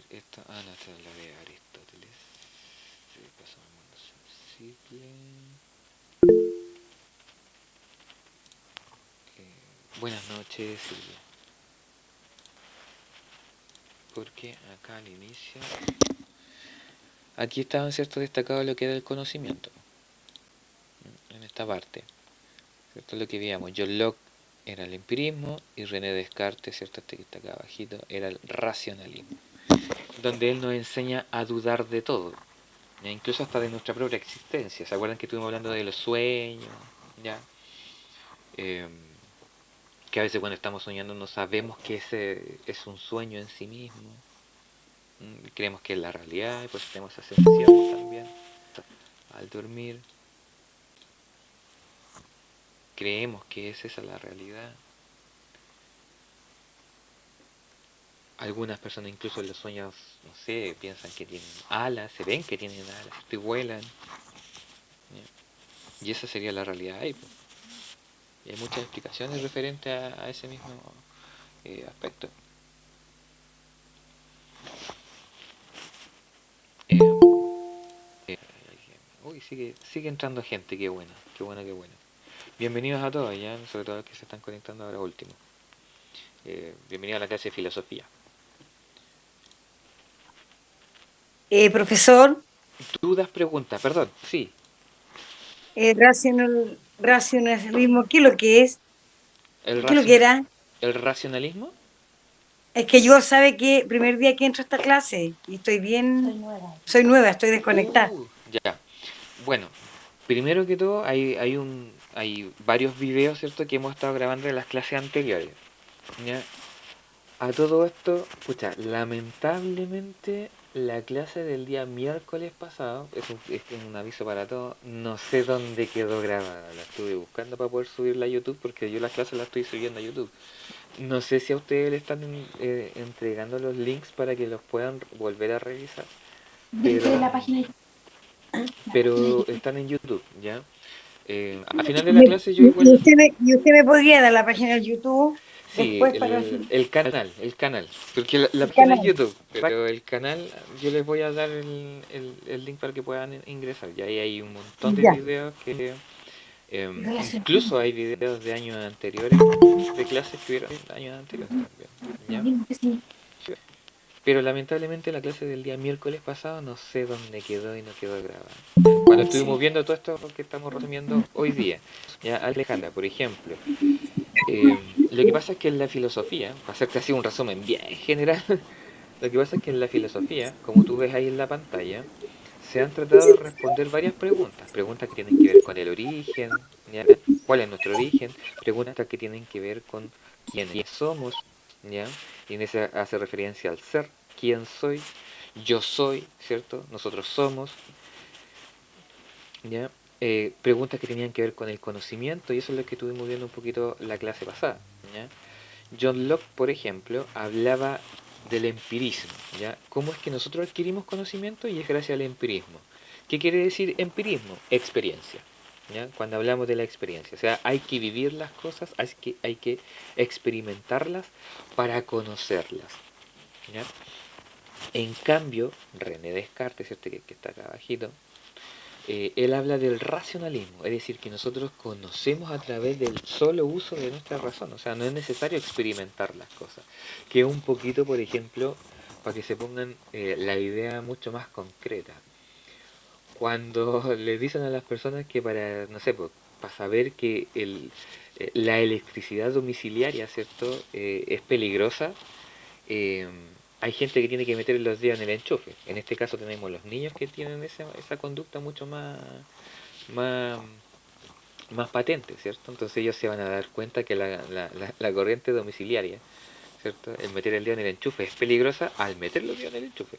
esto. Ah, no, esta es la de Aristóteles. Sí, paso al mundo sensible. Buenas noches, Silvia. Porque acá al inicio. Aquí estaba, ¿cierto?, destacado lo que era el conocimiento. En esta parte. ¿Cierto? Lo que veíamos. John Locke era el empirismo y René Descartes, ¿cierto? Este que está acá abajito, era el racionalismo. Donde él nos enseña a dudar de todo. ¿Ya? Incluso hasta de nuestra propia existencia. ¿Se acuerdan que estuvimos hablando de los sueños? ¿Ya? Eh, que a veces cuando estamos soñando no sabemos que ese es un sueño en sí mismo. Creemos que es la realidad y pues tenemos esa sensación también. Al dormir creemos que es esa la realidad. Algunas personas incluso en los sueños, no sé, piensan que tienen alas, se ven que tienen alas, y vuelan. ¿Ya? Y esa sería la realidad ahí, pues. Y hay muchas explicaciones referentes a ese mismo aspecto. Eh, eh, Uy, sigue entrando gente, qué bueno, qué bueno, qué bueno. Bienvenidos a todos, ya, sobre todo los que se están conectando ahora último. Bienvenidos a la clase de filosofía. Profesor, Dudas, preguntas, perdón, sí. racionalismo, ¿qué es lo que es? El, ¿Qué es lo que era? el racionalismo. Es que yo sabe que primer día que entro a esta clase y estoy bien, soy nueva, estoy desconectada. Ya. Bueno, primero que todo hay varios videos, ¿cierto?, que hemos estado grabando de las clases anteriores. ¿Ya? A todo esto, pucha, lamentablemente la clase del día miércoles pasado, es un aviso para todos, no sé dónde quedó grabada, la estuve buscando para poder subirla a YouTube porque yo las clases las estoy subiendo a YouTube. No sé si a ustedes le están entregando los links para que los puedan volver a revisar, pero, pero están en YouTube, ¿ya? Al final de la clase yo igual. Y usted me podría dar la página de YouTube Sí, después para el el canal, porque la página es canal. YouTube, pero el canal yo les voy a dar el link para que puedan ingresar. Y ahí hay un montón de Ya. videos que incluso hay videos de años anteriores, de clases que hubieron años anteriores también, ¿ya? Pero lamentablemente la clase del día miércoles pasado no sé dónde quedó y no quedó grabada. Cuando estuvimos viendo todo esto que estamos resumiendo hoy día, ya Alejandra, por ejemplo, lo que pasa es que en la filosofía, para hacerte así un resumen bien general, lo que pasa es que en la filosofía, como tú ves ahí en la pantalla, se han tratado de responder varias preguntas. Preguntas que tienen que ver con el origen, ¿ya? ¿Cuál es nuestro origen? Preguntas que tienen que ver con quiénes somos, ¿ya? Y en ese hace referencia al ser, quién soy, yo soy, ¿cierto? Nosotros somos, ¿ya? Preguntas que tenían que ver con el conocimiento, y eso es lo que estuvimos viendo un poquito la clase pasada, ¿ya? John Locke, por ejemplo, hablaba del empirismo, ¿ya? ¿Cómo es que nosotros adquirimos conocimiento? Y es gracias al empirismo. ¿Qué quiere decir empirismo? Experiencia, ¿ya? Cuando hablamos de la experiencia, o sea, hay que vivir las cosas, hay que experimentarlas para conocerlas, ¿ya? En cambio, René Descartes, este que está acá abajito, él habla del racionalismo, es decir, que nosotros conocemos a través del solo uso de nuestra razón, o sea, no es necesario experimentar las cosas, que es un poquito, por ejemplo, para que se pongan la idea mucho más concreta. Cuando le dicen a las personas que para, no sé, pues, para saber que la electricidad domiciliaria, ¿cierto?, es peligrosa, eh, hay gente que tiene que meter los dedos en el enchufe. En este caso tenemos los niños que tienen esa conducta mucho más, más patente, ¿cierto? Entonces ellos se van a dar cuenta que la corriente domiciliaria, ¿cierto? El meter el dedo en el enchufe es peligrosa al meter los dedos en el enchufe.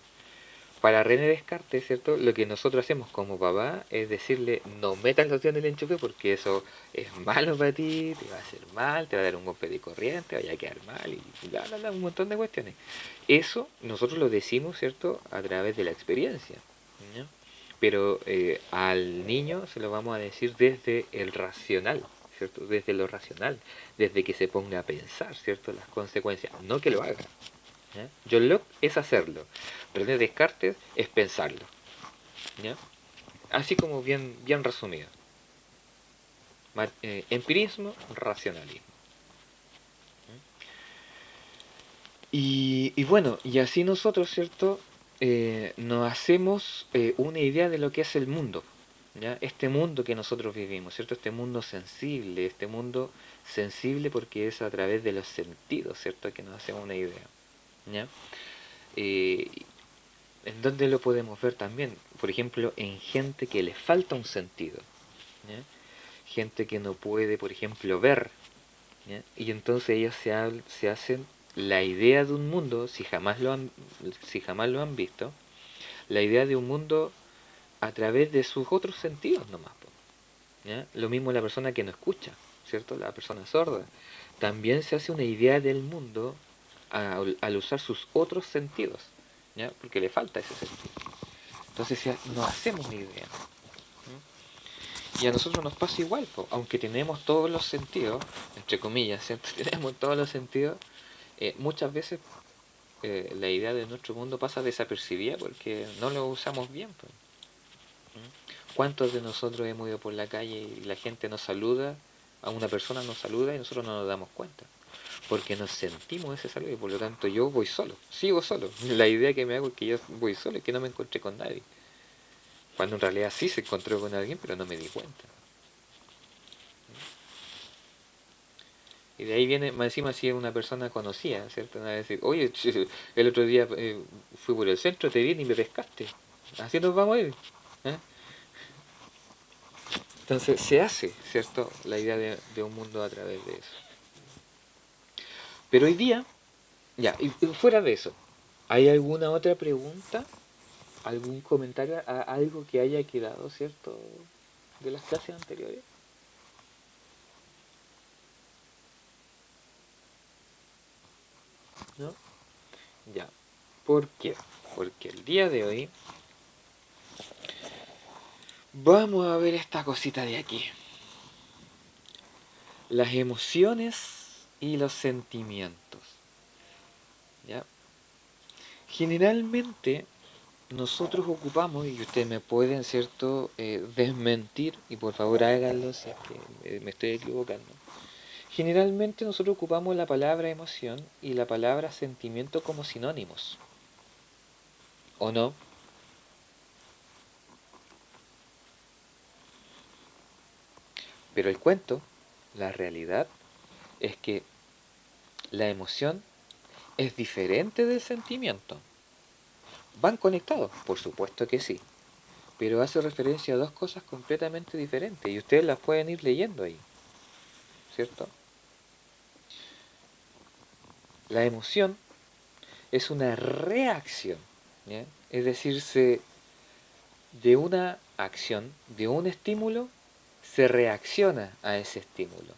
Para René Descartes, ¿cierto? Lo que nosotros hacemos como papá es decirle, no metas los dedos en el enchufe porque eso es malo para ti, te va a hacer mal, te va a dar un golpe de corriente, vaya a quedar mal y bla, bla, bla, un montón de cuestiones. Eso nosotros lo decimos, ¿cierto? A través de la experiencia, ¿no? Pero al niño se lo vamos a decir desde el racional, ¿cierto? Desde lo racional, desde que se ponga a pensar, ¿cierto? Las consecuencias, no que lo haga, ¿ya? John Locke es hacerlo. René Descartes es pensarlo. ¿Ya? Así como bien resumido. Empirismo, racionalismo. Y bueno, y así nosotros, ¿cierto? Nos hacemos una idea de lo que es el mundo, ¿ya? Este mundo que nosotros vivimos, ¿cierto? Este mundo sensible porque es a través de los sentidos, ¿cierto? Que nos hacemos una idea, ¿ya? Eh, ¿En dónde lo podemos ver también? Por ejemplo, en gente que le falta un sentido, ¿ya? Gente que no puede, por ejemplo, ver, ¿ya? Y entonces ellos se hacen la idea de un mundo, si jamás lo han visto, la idea de un mundo a través de sus otros sentidos nomás, po, ¿ya? Lo mismo la persona que no escucha, ¿cierto? La persona sorda. También se hace una idea del mundo al usar sus otros sentidos, ¿ya? Porque le falta ese sentido. Entonces nos hacemos una idea. Y a nosotros nos pasa igual, po, aunque tenemos todos los sentidos, entre comillas, ¿cierto? Tenemos todos los sentidos, muchas veces la idea de nuestro mundo pasa desapercibida porque no lo usamos bien, po. ¿Cuántos de nosotros hemos ido por la calle y la gente nos saluda, a una persona nos saluda y nosotros no nos damos cuenta? Porque nos sentimos ese saludo y por lo tanto yo voy solo, sigo solo. La idea que me hago es que yo voy solo y que no me encontré con nadie. Cuando en realidad sí se encontró con alguien, pero no me di cuenta. Y de ahí viene, más encima si es una persona conocida, ¿cierto? Van a decir, oye, el otro día fui por el centro, te vi y me pescaste. Así nos vamos a ir. ¿Eh? Entonces se hace, ¿cierto? La idea de un mundo a través de eso. Pero hoy día, ya, y fuera de eso, ¿hay alguna otra pregunta? ¿Algún comentario? ¿Algo que haya quedado, ¿cierto? De las clases anteriores. ¿No? Ya. ¿Por qué? Porque el día de hoy vamos a ver esta cosita de aquí. Las emociones y los sentimientos. ¿Ya? Generalmente nosotros ocupamos, y ustedes me pueden, ¿cierto?, desmentir, y por favor háganlo si es que me estoy equivocando. Generalmente nosotros ocupamos la palabra emoción y la palabra sentimiento como sinónimos, ¿o no? Pero el cuento, la realidad, es que la emoción es diferente del sentimiento. ¿Van conectados? Por supuesto que sí, pero hace referencia a dos cosas completamente diferentes y ustedes las pueden ir leyendo ahí, ¿cierto? La emoción es una reacción, ¿ya? Es decir, de una acción, de un estímulo, se reacciona a ese estímulo,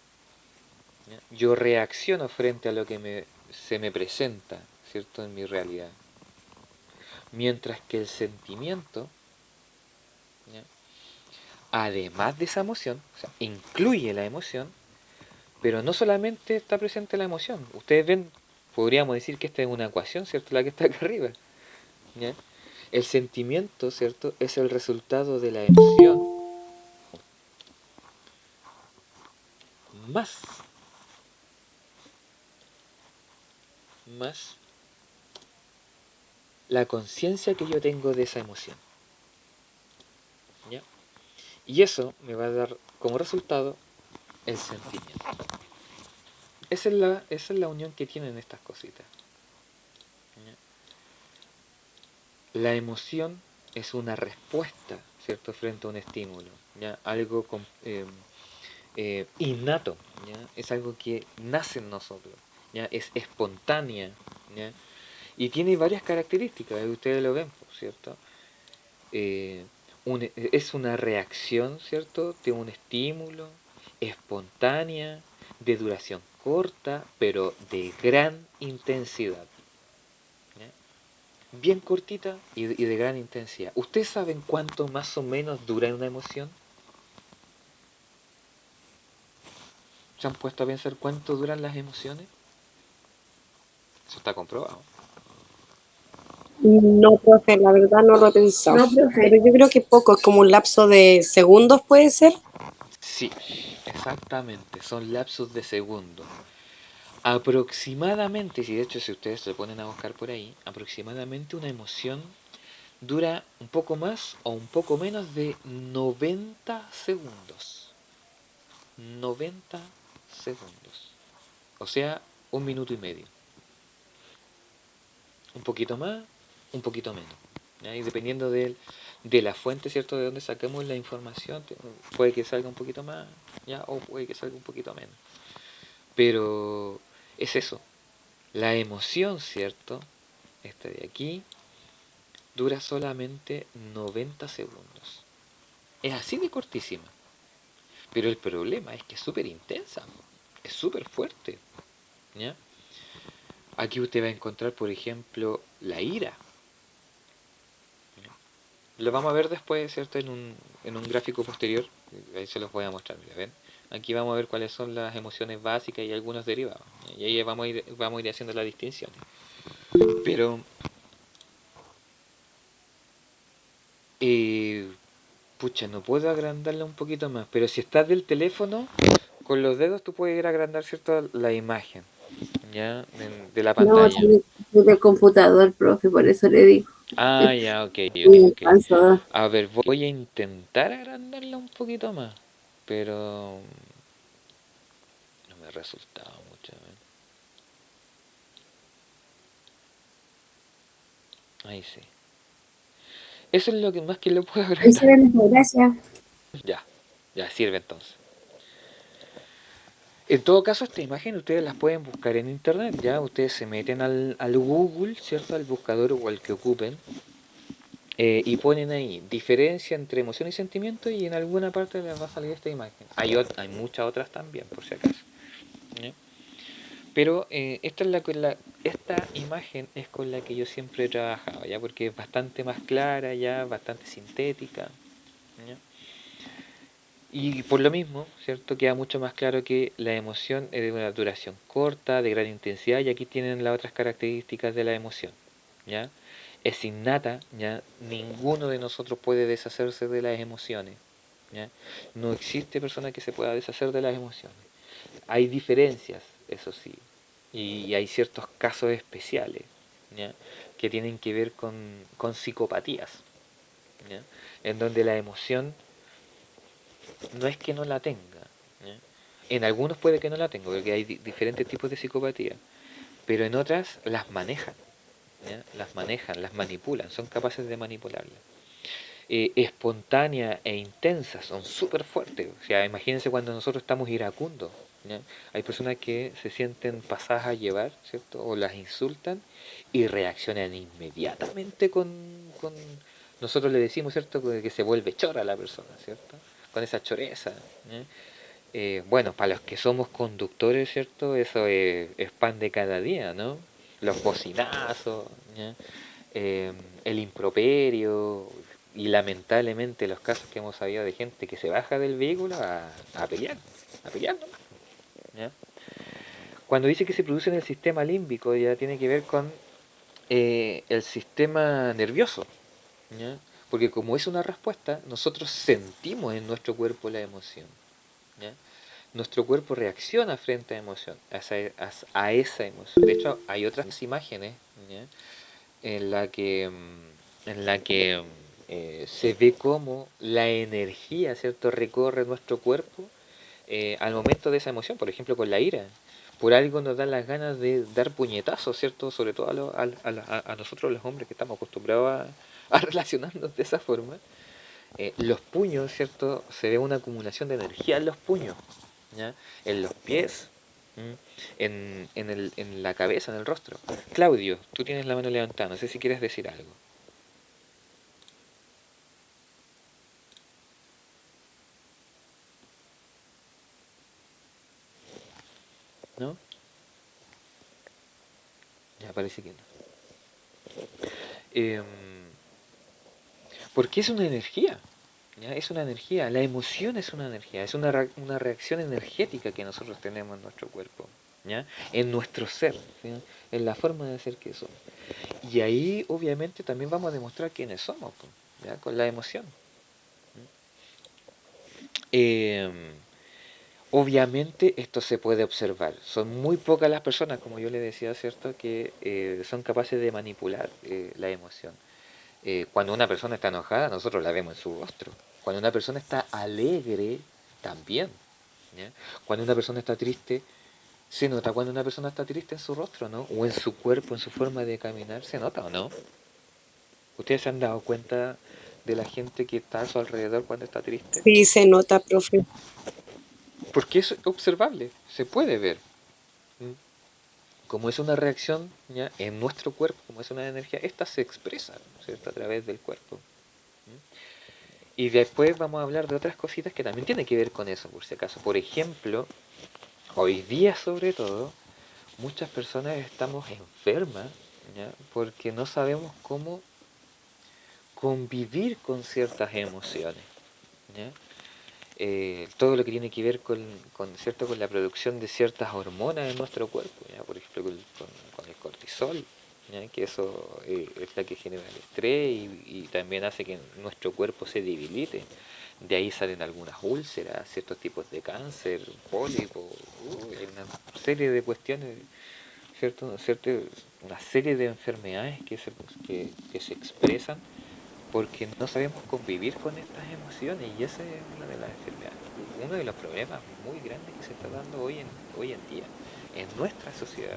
¿ya? Yo reacciono frente a lo que se me presenta, ¿cierto? En mi realidad. Mientras que el sentimiento, ¿ya?, además de esa emoción, o sea, incluye la emoción, pero no solamente está presente la emoción. Ustedes ven, podríamos decir que esta es una ecuación, ¿cierto? La que está acá arriba, ¿ya? El sentimiento, ¿cierto?, es el resultado de la emoción más, más la conciencia que yo tengo de esa emoción, ¿ya? Y eso me va a dar como resultado el sentimiento. Esa es la unión que tienen estas cositas, ¿ya? La emoción es una respuesta, ¿cierto?, frente a un estímulo, ¿ya? Algo innato, ¿ya? Es algo que nace en nosotros, ¿ya? Es espontánea, ¿ya? Y tiene varias características, ustedes lo ven, ¿cierto? Eh, es una reacción, ¿cierto?, de un estímulo, espontánea, de duración corta, pero de gran intensidad, ¿ya? Bien cortita y de gran intensidad. ¿Ustedes saben cuánto más o menos dura una emoción? ¿Se han puesto a pensar cuánto duran las emociones? Eso está comprobado. No, profe, la verdad no lo he pensado. No, profe. Pero yo creo que poco, es como un lapso de segundos, ¿puede ser? Sí, exactamente, son lapsos de segundos. Aproximadamente, si de hecho si ustedes se ponen a buscar por ahí, aproximadamente una emoción dura un poco más o un poco menos de 90 segundos. 90 segundos. O sea, un minuto y medio. Un poquito más, un poquito menos. ¿Ya? Y dependiendo de la fuente, ¿cierto? De donde saquemos la información, puede que salga un poquito más, ¿ya? O puede que salga un poquito menos. Pero es eso. La emoción, ¿cierto? Esta de aquí dura solamente 90 segundos. Es así de cortísima. Pero el problema es que es súper intensa. Es súper fuerte. ¿Ya? Aquí usted va a encontrar, por ejemplo, la ira. Lo vamos a ver después, ¿cierto? En un gráfico posterior. Ahí se los voy a mostrar. Mira, ¿ven? Aquí vamos a ver cuáles son las emociones básicas y algunos derivados. Y ahí vamos a ir haciendo la distinción. Pero, pucha, no puedo agrandarla un poquito más. Pero si estás del teléfono, con los dedos tú puedes ir a agrandar, ¿cierto? La imagen, ¿ya? De la No, pantalla. soy del computador, profe, por eso le digo. Ah, ya, ok, ok, Y ok. paso. A ver, voy a intentar agrandarla un poquito más. Pero no me ha resultado mucho. Ahí sí. Eso es lo que más que lo puedo Ahí se agrandar. ve mejor, gracias. Ya, ya sirve entonces. En todo caso, esta imagen ustedes las pueden buscar en internet, ya ustedes se meten al Google, ¿cierto? Al buscador o al que ocupen, y ponen ahí diferencia entre emoción y sentimiento y en alguna parte les va a salir esta imagen. Hay muchas otras también, por si acaso. ¿Ya? Pero esta imagen es con la que yo siempre he trabajado, ¿ya? Porque es bastante más clara, ya bastante sintética. ¿Ya? Y por lo mismo, ¿cierto? Queda mucho más claro que la emoción es de una duración corta, de gran intensidad, y aquí tienen las otras características de la emoción, ¿ya? Es innata, ¿ya? Ninguno de nosotros puede deshacerse de las emociones, ¿ya? No existe persona que se pueda deshacer de las emociones. Hay diferencias, eso sí, y hay ciertos casos especiales, ¿ya? Que tienen que ver con psicopatías, ¿ya? En donde la emoción no es que no la tenga, ¿ya? En algunos puede que no la tenga, porque hay diferentes tipos de psicopatía, pero en otras las manejan, ¿ya? Las manejan, las manipulan, son capaces de manipularlas. Espontánea e intensa, son súper fuertes. O sea, imagínense cuando nosotros estamos iracundos, ¿ya? Hay personas que se sienten pasadas a llevar, ¿cierto? O las insultan y reaccionan inmediatamente con... Nosotros le decimos, ¿cierto? Que se vuelve chora la persona, ¿cierto? Con esa choreza, ¿ya? Bueno, para los que somos conductores, ¿cierto? Eso es pan de cada día, ¿no? Los bocinazos, ¿ya? El improperio y lamentablemente los casos que hemos sabido de gente que se baja del vehículo a pelear nomás, ¿ya? Cuando dice que se produce en el sistema límbico ya tiene que ver con el sistema nervioso, ¿ya? Porque como es una respuesta, nosotros sentimos en nuestro cuerpo la emoción, ¿ya? Nuestro cuerpo reacciona frente a emoción, a esa emoción. De hecho, hay otras imágenes, ¿ya? en la que, se ve cómo la energía, ¿cierto?, recorre nuestro cuerpo al momento de esa emoción, por ejemplo, con la ira. Por algo nos dan las ganas de dar puñetazos, ¿cierto? Sobre todo a nosotros los hombres que estamos acostumbrados a relacionarnos de esa forma. Los puños, ¿cierto? Se ve una acumulación de energía en los puños, ¿ya? En los pies, en la cabeza, en el rostro. Claudio, tú tienes la mano levantada, no sé si quieres decir algo. ¿No? Ya parece que no. Em, porque es una energía, ¿ya? Es una energía, la emoción es una energía, es una reacción energética que nosotros tenemos en nuestro cuerpo, ¿ya? En nuestro ser, ¿sí? En la forma de ser que somos. Y ahí obviamente también vamos a demostrar quiénes somos, po, ¿ya? Con la emoción. Em, Obviamente esto se puede observar. Son muy pocas las personas, como yo le decía, ¿cierto?, que son capaces de manipular la emoción. Cuando una persona está enojada, nosotros la vemos en su rostro. Cuando una persona está alegre, también. ¿Ya? Cuando una persona está triste, se nota cuando una persona está triste en su rostro, ¿no? O en su cuerpo, en su forma de caminar, ¿se nota o no? ¿Ustedes se han dado cuenta de la gente que está a su alrededor cuando está triste? Sí, se nota, profe. Porque es observable, se puede ver. ¿Mm? Como es una reacción, ¿ya?, en nuestro cuerpo, como es una energía, esta se expresa, ¿cierto?, a través del cuerpo. ¿Mm? Y después vamos a hablar de otras cositas que también tienen que ver con eso, por si acaso. Por ejemplo, hoy día sobre todo, muchas personas estamos enfermas, ¿ya?, porque no sabemos cómo convivir con ciertas emociones. ¿Ya? Todo lo que tiene que ver ¿cierto?, con la producción de ciertas hormonas en nuestro cuerpo, ¿ya? Por ejemplo, con el cortisol, ¿ya?, que eso es la que genera el estrés y también hace que nuestro cuerpo se debilite. De ahí salen algunas úlceras, ciertos tipos de cáncer, pólipo, hay una serie de cuestiones, ¿cierto? Una serie de enfermedades que se expresan porque no sabemos convivir con estas emociones y esa es una de las enfermedades, uno de los problemas muy grandes que se está dando hoy en día en nuestra sociedad.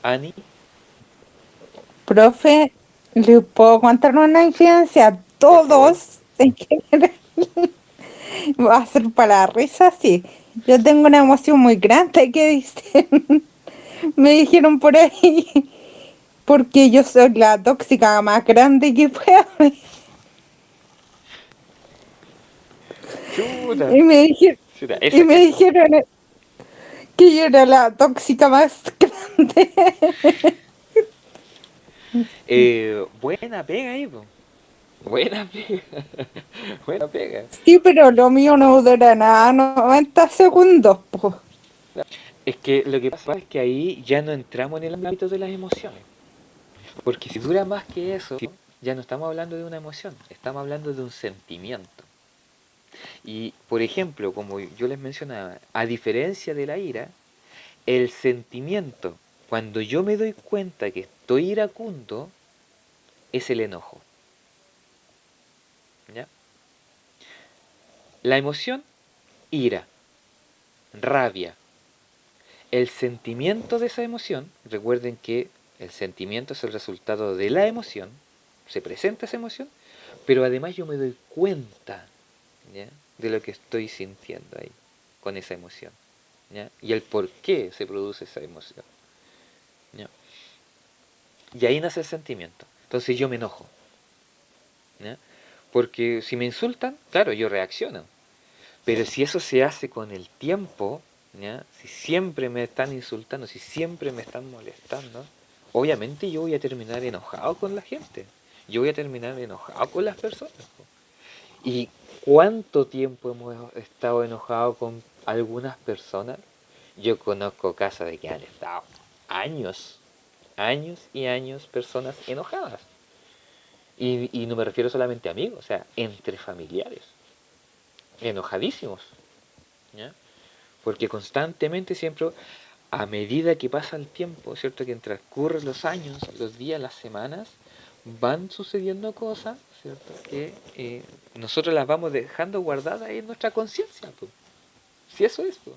Ani, Profe, ¿le puedo contar una infidencia? por favor. Todos en general va a ser para risa, sí. Yo tengo una emoción muy grande que dicen, me dijeron por ahí, porque yo soy la tóxica más grande que pueda haber. Chuta, Y me dijeron, chuta, y me eso. dijeron que yo era la tóxica más grande. Buena pega ahí, po. Buena pega. Buena pega. Sí, pero lo mío no dura nada, 90 segundos, pues. Es que lo que pasa es que ahí ya no entramos en el ámbito de las emociones. Porque si dura más que eso, ya no estamos hablando de una emoción, estamos hablando de un sentimiento. Y, por ejemplo, como yo les mencionaba, a diferencia de la ira, el sentimiento, cuando yo me doy cuenta que estoy iracundo, es el enojo. ¿Ya? La emoción, ira, rabia. El sentimiento de esa emoción, recuerden que el sentimiento es el resultado de la emoción, se presenta esa emoción, pero además yo me doy cuenta, ¿ya?, de lo que estoy sintiendo ahí, con esa emoción, ¿ya?, y el por qué se produce esa emoción, ¿ya? Y ahí nace el sentimiento. Entonces yo me enojo, ¿ya? Porque si me insultan, claro, yo reacciono. Pero si eso se hace con el tiempo, ¿ya?, si siempre me están insultando, si siempre me están molestando, obviamente yo voy a terminar enojado con la gente. Yo voy a terminar enojado con las personas. ¿Y cuánto tiempo hemos estado enojados con algunas personas? Yo conozco casos de que han estado años, años y años personas enojadas. Y no me refiero solamente a amigos, o sea, entre familiares, enojadísimos, ¿ya? Porque constantemente, siempre, a medida que pasa el tiempo, ¿cierto?, que transcurren los años, los días, las semanas, van sucediendo cosas, ¿cierto?, que nosotros las vamos dejando guardadas ahí en nuestra conciencia, pues. Si eso es, pues.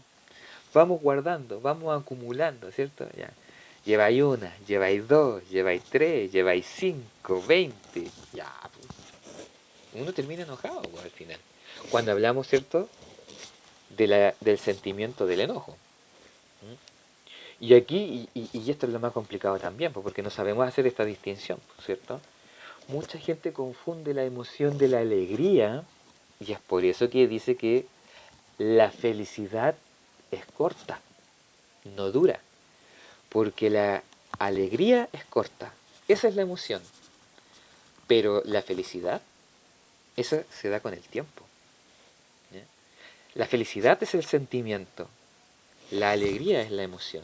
Vamos guardando, vamos acumulando, ¿cierto? Ya. Lleváis una, lleváis dos, lleváis tres, lleváis 5, 20, ya, pues. Uno termina enojado, pues, al final. Cuando hablamos, ¿cierto?, del sentimiento del enojo. Y aquí, y esto es lo más complicado también, pues, porque no sabemos hacer esta distinción, ¿cierto? Mucha gente confunde la emoción de la alegría, y es por eso que dice que la felicidad es corta, no dura, porque la alegría es corta, esa es la emoción, pero la felicidad, esa se da con el tiempo, ¿ya? La felicidad es el sentimiento, la alegría es la emoción.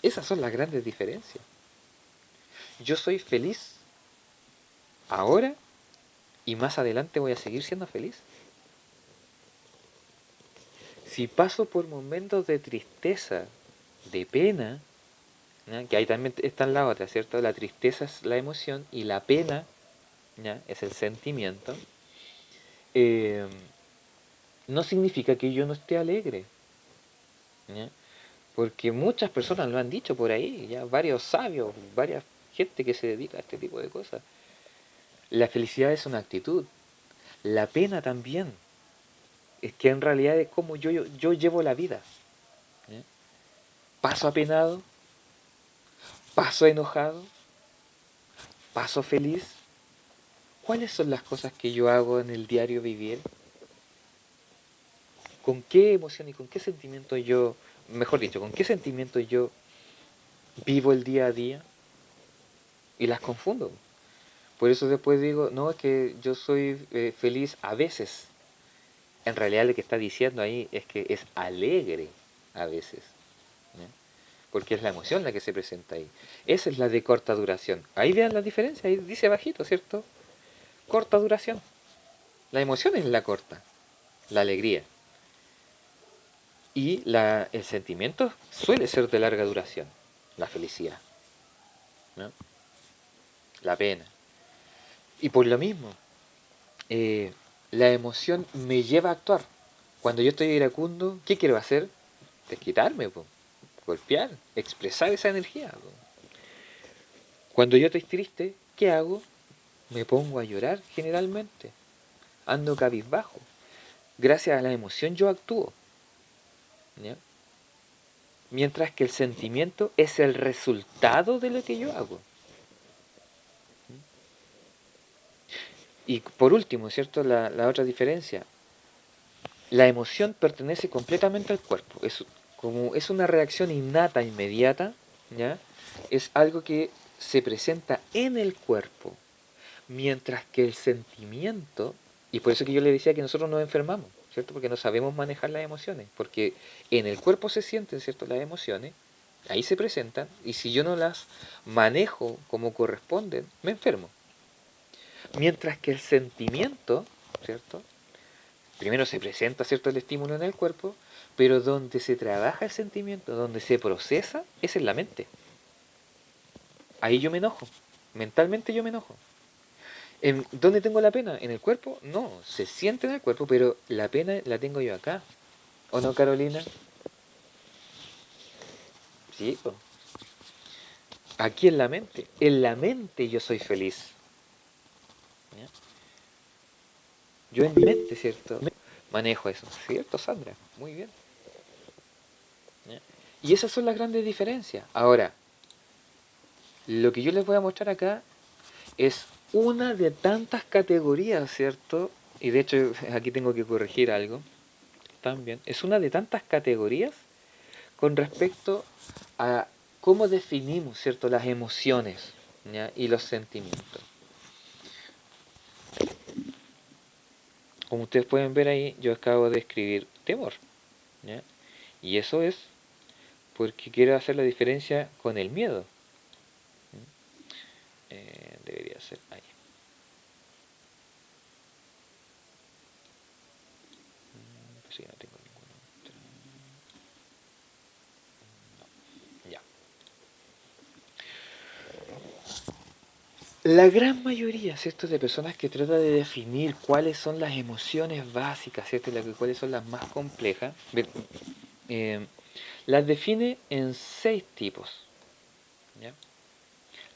Esas son las grandes diferencias. Yo soy feliz ahora y más adelante voy a seguir siendo feliz. Si paso por momentos de tristeza, de pena, ¿ya? Que ahí también están las otras, ¿cierto? La tristeza es la emoción y la pena, ¿ya? Es el sentimiento. eh, no significa que yo no esté alegre, ¿ya? Porque muchas personas lo han dicho por ahí, ya varios sabios, varias gente que se dedica a este tipo de cosas. La felicidad es una actitud, la pena también. Es que en realidad es como yo llevo la vida, ¿ya? Paso apenado, paso enojado, paso feliz. ¿Cuáles son las cosas que yo hago en el diario vivir? ¿Con qué emoción y con qué sentimiento yo, mejor dicho, con qué sentimiento yo vivo el día a día? Y las confundo. Por eso después digo, no, es que yo soy feliz a veces. En realidad lo que está diciendo ahí es que es alegre a veces, ¿no? Porque es la emoción la que se presenta ahí. Esa es la de corta duración. Ahí vean la diferencia, ahí dice bajito, ¿cierto? Corta duración. La emoción es la corta, la alegría. Y el sentimiento suele ser de larga duración, la felicidad, ¿no? La pena. Y por lo mismo, eh, la emoción me lleva a actuar. Cuando yo estoy iracundo, ¿qué quiero hacer? Desquitarme, po, golpear, expresar esa energía, po. Cuando yo estoy triste, ¿qué hago? Me pongo a llorar generalmente. Ando cabizbajo. Gracias a la emoción yo actúo, ¿ya? Mientras que el sentimiento es el resultado de lo que yo hago. Y por último, ¿cierto? La otra diferencia. La emoción pertenece completamente al cuerpo. Como es una reacción innata, inmediata, ¿ya? Es algo que se presenta en el cuerpo. Mientras que el sentimiento, y por eso que yo le decía que nosotros nos enfermamos, ¿cierto? Porque no sabemos manejar las emociones. Porque en el cuerpo se sienten, ¿cierto? Las emociones, ahí se presentan, y si yo no las manejo como corresponden, me enfermo. Mientras que el sentimiento, ¿cierto? Primero se presenta, ¿cierto? El estímulo en el cuerpo, pero donde se trabaja el sentimiento, donde se procesa, es en la mente. Ahí yo me enojo. Mentalmente yo me enojo. ¿Dónde tengo la pena? ¿En el cuerpo? No, se siente en el cuerpo, pero la pena la tengo yo acá. ¿O no, Carolina? Sí, po. Aquí en la mente. En la mente yo soy feliz, ¿ya? Yo en mi mente, ¿cierto? Manejo eso, ¿cierto, Sandra? Muy bien, ¿ya? Y esas son las grandes diferencias. Ahora, lo que yo les voy a mostrar acá es una de tantas categorías, ¿cierto? Y de hecho aquí tengo que corregir algo también. Es una de tantas categorías con respecto a cómo definimos, ¿cierto? Las emociones, ¿ya? Y los sentimientos. Como ustedes pueden ver ahí, yo acabo de escribir temor, ¿ya? Y eso es porque quiero hacer la diferencia con el miedo. Debería ser ahí. Pues sí, no tengo ninguna otra. No. Ya. La gran mayoría, ¿cierto?, de personas que trata de definir cuáles son las emociones básicas, ¿cierto?, cuáles son las más complejas, eh, las define en 6 tipos, ¿ya?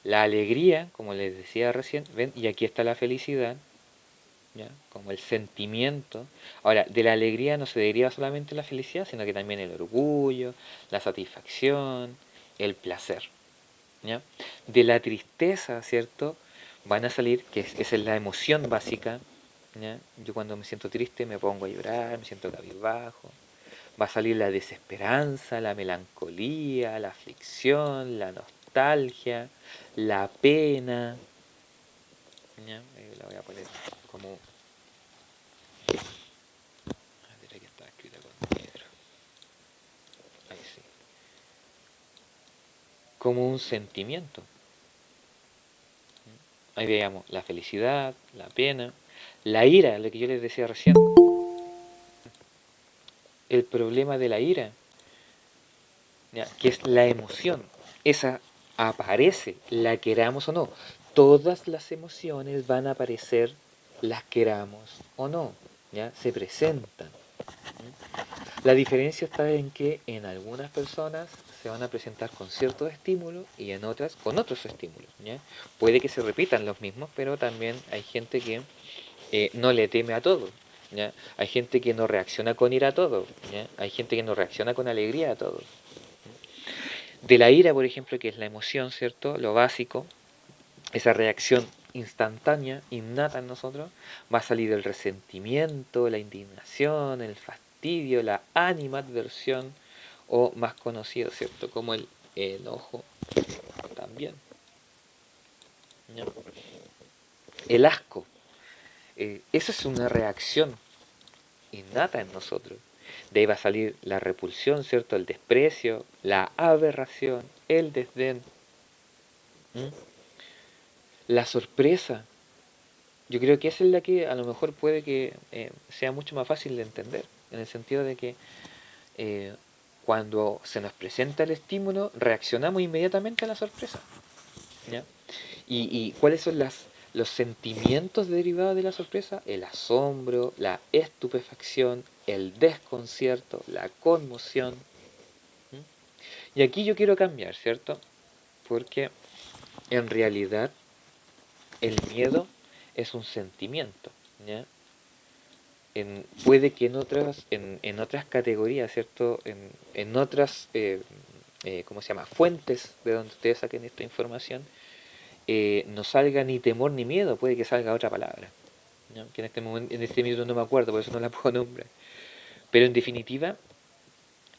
La alegría, como les decía recién, ¿ven? Y aquí está la felicidad, ¿ya? Como el sentimiento. Ahora, de la alegría no se deriva solamente la felicidad, sino que también el orgullo, la satisfacción, el placer, ¿ya? De la tristeza, ¿cierto? Van a salir, que esa es la emoción básica, ¿ya? Yo cuando me siento triste me pongo a llorar, me siento cabizbajo. Va a salir la desesperanza, la melancolía, la aflicción, la nostalgia, la pena, ¿ya? La voy a poner como... A ver, aquí está escrita con negro. Ahí sí. como un sentimiento. Ahí veamos la felicidad, la pena, la ira, lo que yo les decía recién. El problema de la ira, ¿ya? Que es la emoción. Esa aparece, la queramos o no. Todas las emociones van a aparecer, las queramos o no, ¿ya? Se presentan. La diferencia está en que en algunas personas se van a presentar con ciertos estímulos y en otras con otros estímulos, ¿ya? Puede que se repitan los mismos, pero también hay gente que no le teme a todo, ¿ya? Hay gente que no reacciona con ira a todo, ¿ya? Hay gente que no reacciona con alegría a todo. De la ira, por ejemplo, que es la emoción, ¿cierto? Lo básico, esa reacción instantánea, innata en nosotros, va a salir el resentimiento, la indignación, el fastidio, la animadversión, o más conocido, ¿cierto? Como el enojo también, ¿ya? El asco, esa es una reacción innata en nosotros. De ahí va a salir la repulsión, ¿cierto? El desprecio, la aberración, el desdén. ¿Mm? La sorpresa. Yo creo que esa es la que a lo mejor puede que sea mucho más fácil de entender, en el sentido de que eh, cuando se nos presenta el estímulo, reaccionamos inmediatamente a la sorpresa, ¿ya? ¿Y cuáles son los sentimientos derivados de la sorpresa? El asombro, la estupefacción, el desconcierto, la conmoción. ¿Mm? Y aquí yo quiero cambiar, ¿cierto? Porque en realidad el miedo es un sentimiento, ¿ya? Puede que en otras categorías, ¿cierto? En otras, ¿cómo se llama? Fuentes de donde ustedes saquen esta información, no salga ni temor ni miedo, puede que salga otra palabra, ¿no? Que en este momento, en este minuto no me acuerdo, por eso no la puedo nombrar. Pero en definitiva,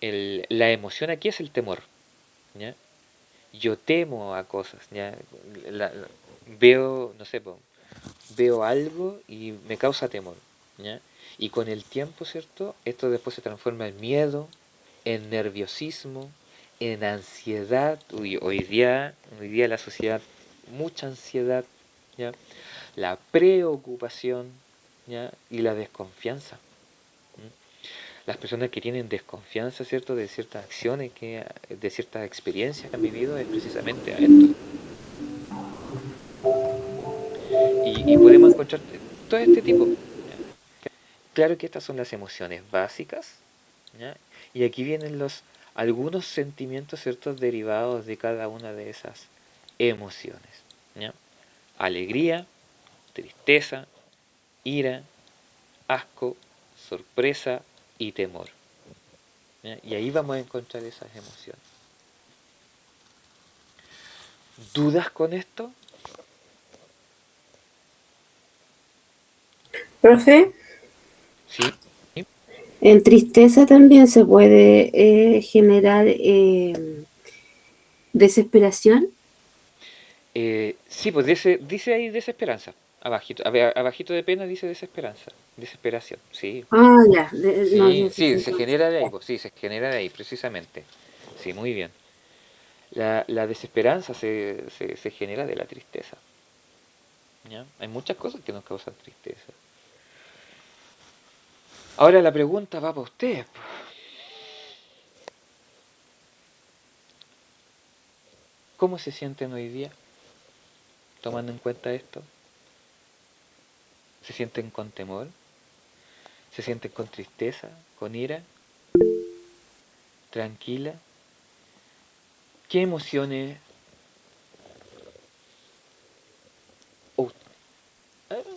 la emoción aquí es el temor, ¿ya? Yo temo a cosas, ¿ya? Veo, no sé, veo algo y me causa temor, ¿ya? Y con el tiempo, ¿cierto? Esto después se transforma en miedo, en nerviosismo, en ansiedad. Hoy día la sociedad, mucha ansiedad, ¿ya? La preocupación, ¿ya? Y la desconfianza. Las personas que tienen desconfianza, ¿cierto? De ciertas acciones, de ciertas experiencias que han vivido, es precisamente a esto. Y podemos encontrar todo este tipo. ¿Ya? Claro que estas son las emociones básicas, ¿ya? Y aquí vienen algunos sentimientos, ¿cierto? Derivados de cada una de esas emociones, ¿ya? Alegría, tristeza, ira, asco, sorpresa y temor, ¿ya? Y ahí vamos a encontrar esas emociones. ¿Dudas con esto? Profe, Sí. en tristeza también se puede generar desesperación. Sí, pues dice ahí desesperanza. Abajito de pena dice desesperanza. Desesperación, sí. Ah, ya, no, Sí, yo sí sí, sé se entonces. genera de ahí, pues sí, se genera de ahí, precisamente. Sí, muy bien. La desesperanza se genera de la tristeza, ¿ya? Hay muchas cosas que nos causan tristeza. Ahora la pregunta va para ustedes, po. ¿Cómo se sienten hoy día, tomando en cuenta esto? ¿Se sienten con temor? ¿Se sienten con tristeza? ¿Con ira? ¿Tranquila? ¿Qué emociones? Oh,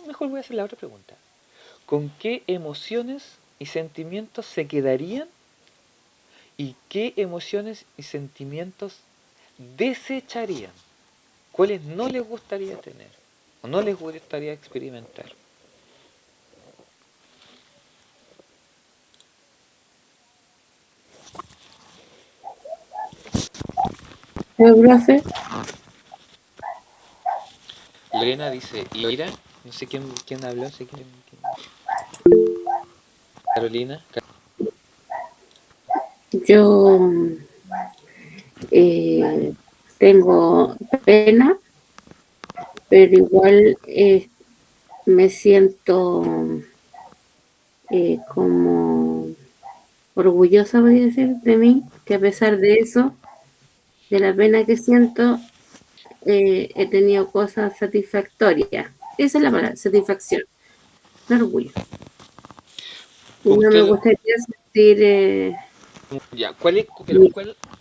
mejor voy a hacer la otra pregunta. ¿Con qué emociones y sentimientos se quedarían y qué emociones y sentimientos desecharían? ¿Cuáles no les gustaría tener o no les gustaría experimentar? Profe, Lorena dice ira, no sé quién habló, no sé Carolina. yo eh, tengo pena, pero igual me siento como orgullosa, voy a decir, de mí, que a pesar de eso, de la pena que siento, he tenido cosas satisfactorias. Esa es la palabra, satisfacción, no orgullo. Y no me Usted, gustaría sentir... ya, ¿cuál,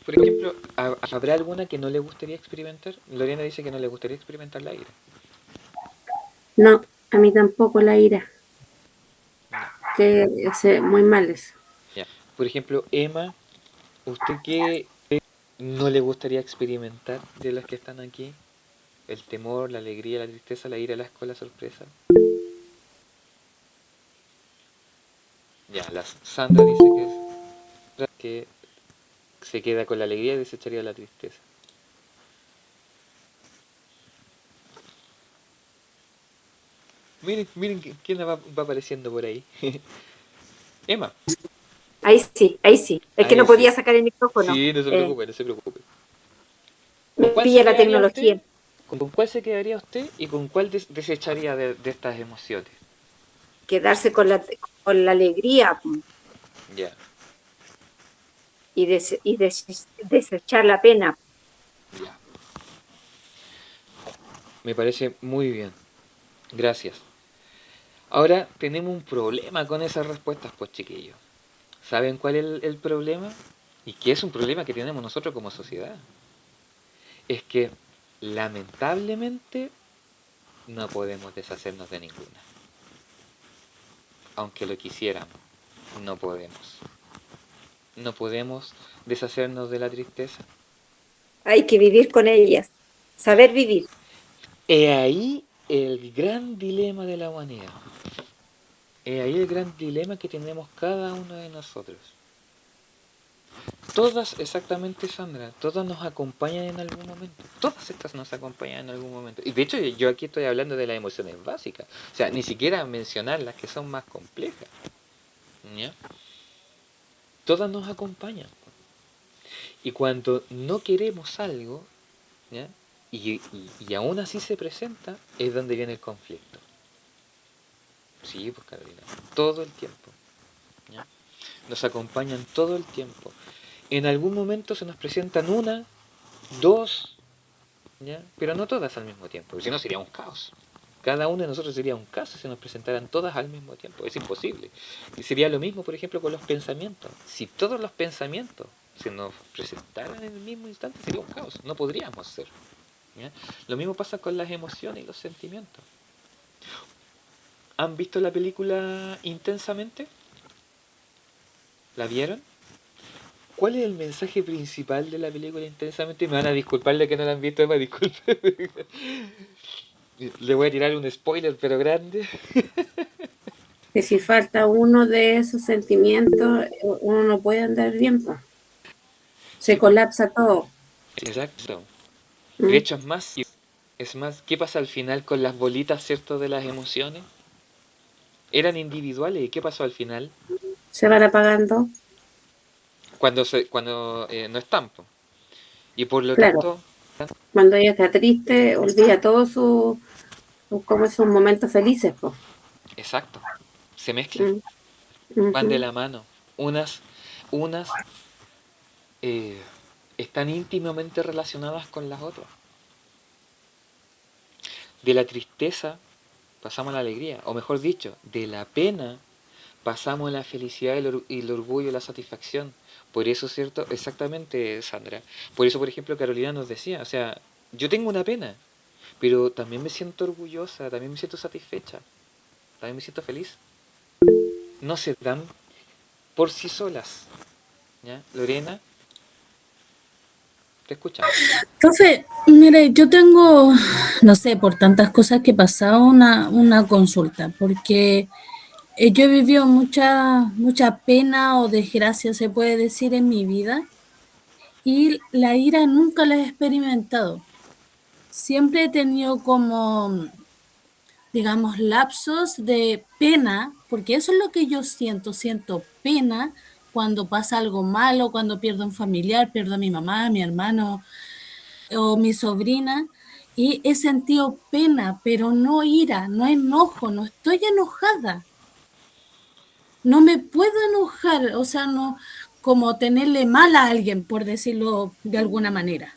por ejemplo, habrá alguna que no le gustaría experimentar? Lorena dice que no le gustaría experimentar la ira. no, a mí tampoco la ira, Ya, que es muy mal eso. ya. Por ejemplo, Emma, ¿usted qué no le gustaría experimentar de las que están aquí? El temor, la alegría, la tristeza, la ira, la asco, la sorpresa. Ya, la Sandra dice que se queda con la alegría y desecharía la tristeza. Miren, miren quién va apareciendo por ahí. Emma. Ahí sí, ahí sí. Es que Ahí no sí. podía sacar el micrófono. Sí, no se preocupe, no se preocupe. ¿Con Me cuál se pilla la quedaría usted? tecnología. ¿Con cuál se quedaría usted y con cuál desecharía de estas emociones? Quedarse con la alegría Ya, y, desechar la pena. ya. Me parece muy bien. Gracias. Ahora tenemos un problema con esas respuestas, pues chiquillos. ¿Saben cuál es el problema? Y que es un problema que tenemos nosotros como sociedad. Es que lamentablemente no podemos deshacernos de ninguna. Aunque lo quisiéramos, no podemos. No podemos deshacernos de la tristeza. Hay que vivir con ellas. Saber vivir. He ahí el gran dilema de la humanidad. He ahí el gran dilema que tenemos cada uno de nosotros. Todas, exactamente Sandra, todas nos acompañan en algún momento. Todas estas nos acompañan en algún momento. Y de hecho yo aquí estoy hablando de las emociones básicas. O sea, ni siquiera mencionar las que son más complejas. ¿Ya? Todas nos acompañan. Y cuando no queremos algo, ¿ya? Y aún así se presenta, es donde viene el conflicto. Sí, pues Carolina, todo el tiempo. ¿Ya? Nos acompañan todo el tiempo. En algún momento se nos presentan una, dos, ¿ya? Pero no todas al mismo tiempo, porque si no sería un caos. Cada uno de nosotros sería un caso si nos presentaran todas al mismo tiempo. Es imposible. Y sería lo mismo, por ejemplo, con los pensamientos. Si todos los pensamientos se nos presentaran en el mismo instante, sería un caos. No podríamos ser. ¿Ya? Lo mismo pasa con las emociones y los sentimientos. ¿Han visto la película Intensamente? ¿La vieron? ¿Cuál es el mensaje principal de la película Intensamente? Me van a disculpar de que no la han visto, Emma, disculpe. Le voy a tirar un spoiler, pero grande. Que si falta uno de esos sentimientos, uno no puede andar bien, pues. Se Sí, pues, colapsa todo. exacto. De ¿Mm? hecho, es más, ¿qué pasa al final con las bolitas, cierto, de las emociones? Eran individuales, ¿y qué pasó al final? Se van apagando. Cuando no están, po. Y por lo Claro, tanto, cuando ella está triste, olvida todos como sus momentos felices, pues. exacto, se mezclan, Mm, van de ujú. la mano. Unas eh, están íntimamente relacionadas con las otras. De la tristeza pasamos a la alegría, o mejor dicho, de la pena pasamos a la felicidad y el orgullo y la satisfacción. Por eso, ¿cierto? Exactamente, Sandra. Por eso, por ejemplo, Carolina nos decía, o sea, yo tengo una pena, pero también me siento orgullosa, también me siento satisfecha, también me siento feliz. No se dan por sí solas. ¿Ya? Lorena, te escuchamos. Profe, mire, yo tengo, no sé, por tantas cosas que he pasado, una consulta, porque yo he vivido mucha pena o desgracia, se puede decir, en mi vida, y la ira nunca la he experimentado. Siempre he tenido como, digamos, lapsos de pena, porque eso es lo que yo siento pena cuando pasa algo malo, cuando pierdo un familiar, pierdo a mi mamá, a mi hermano, o mi sobrina, y he sentido pena, pero no ira, no enojo, no estoy enojada. No me puedo enojar, o sea, no como tenerle mal a alguien, por decirlo de alguna manera.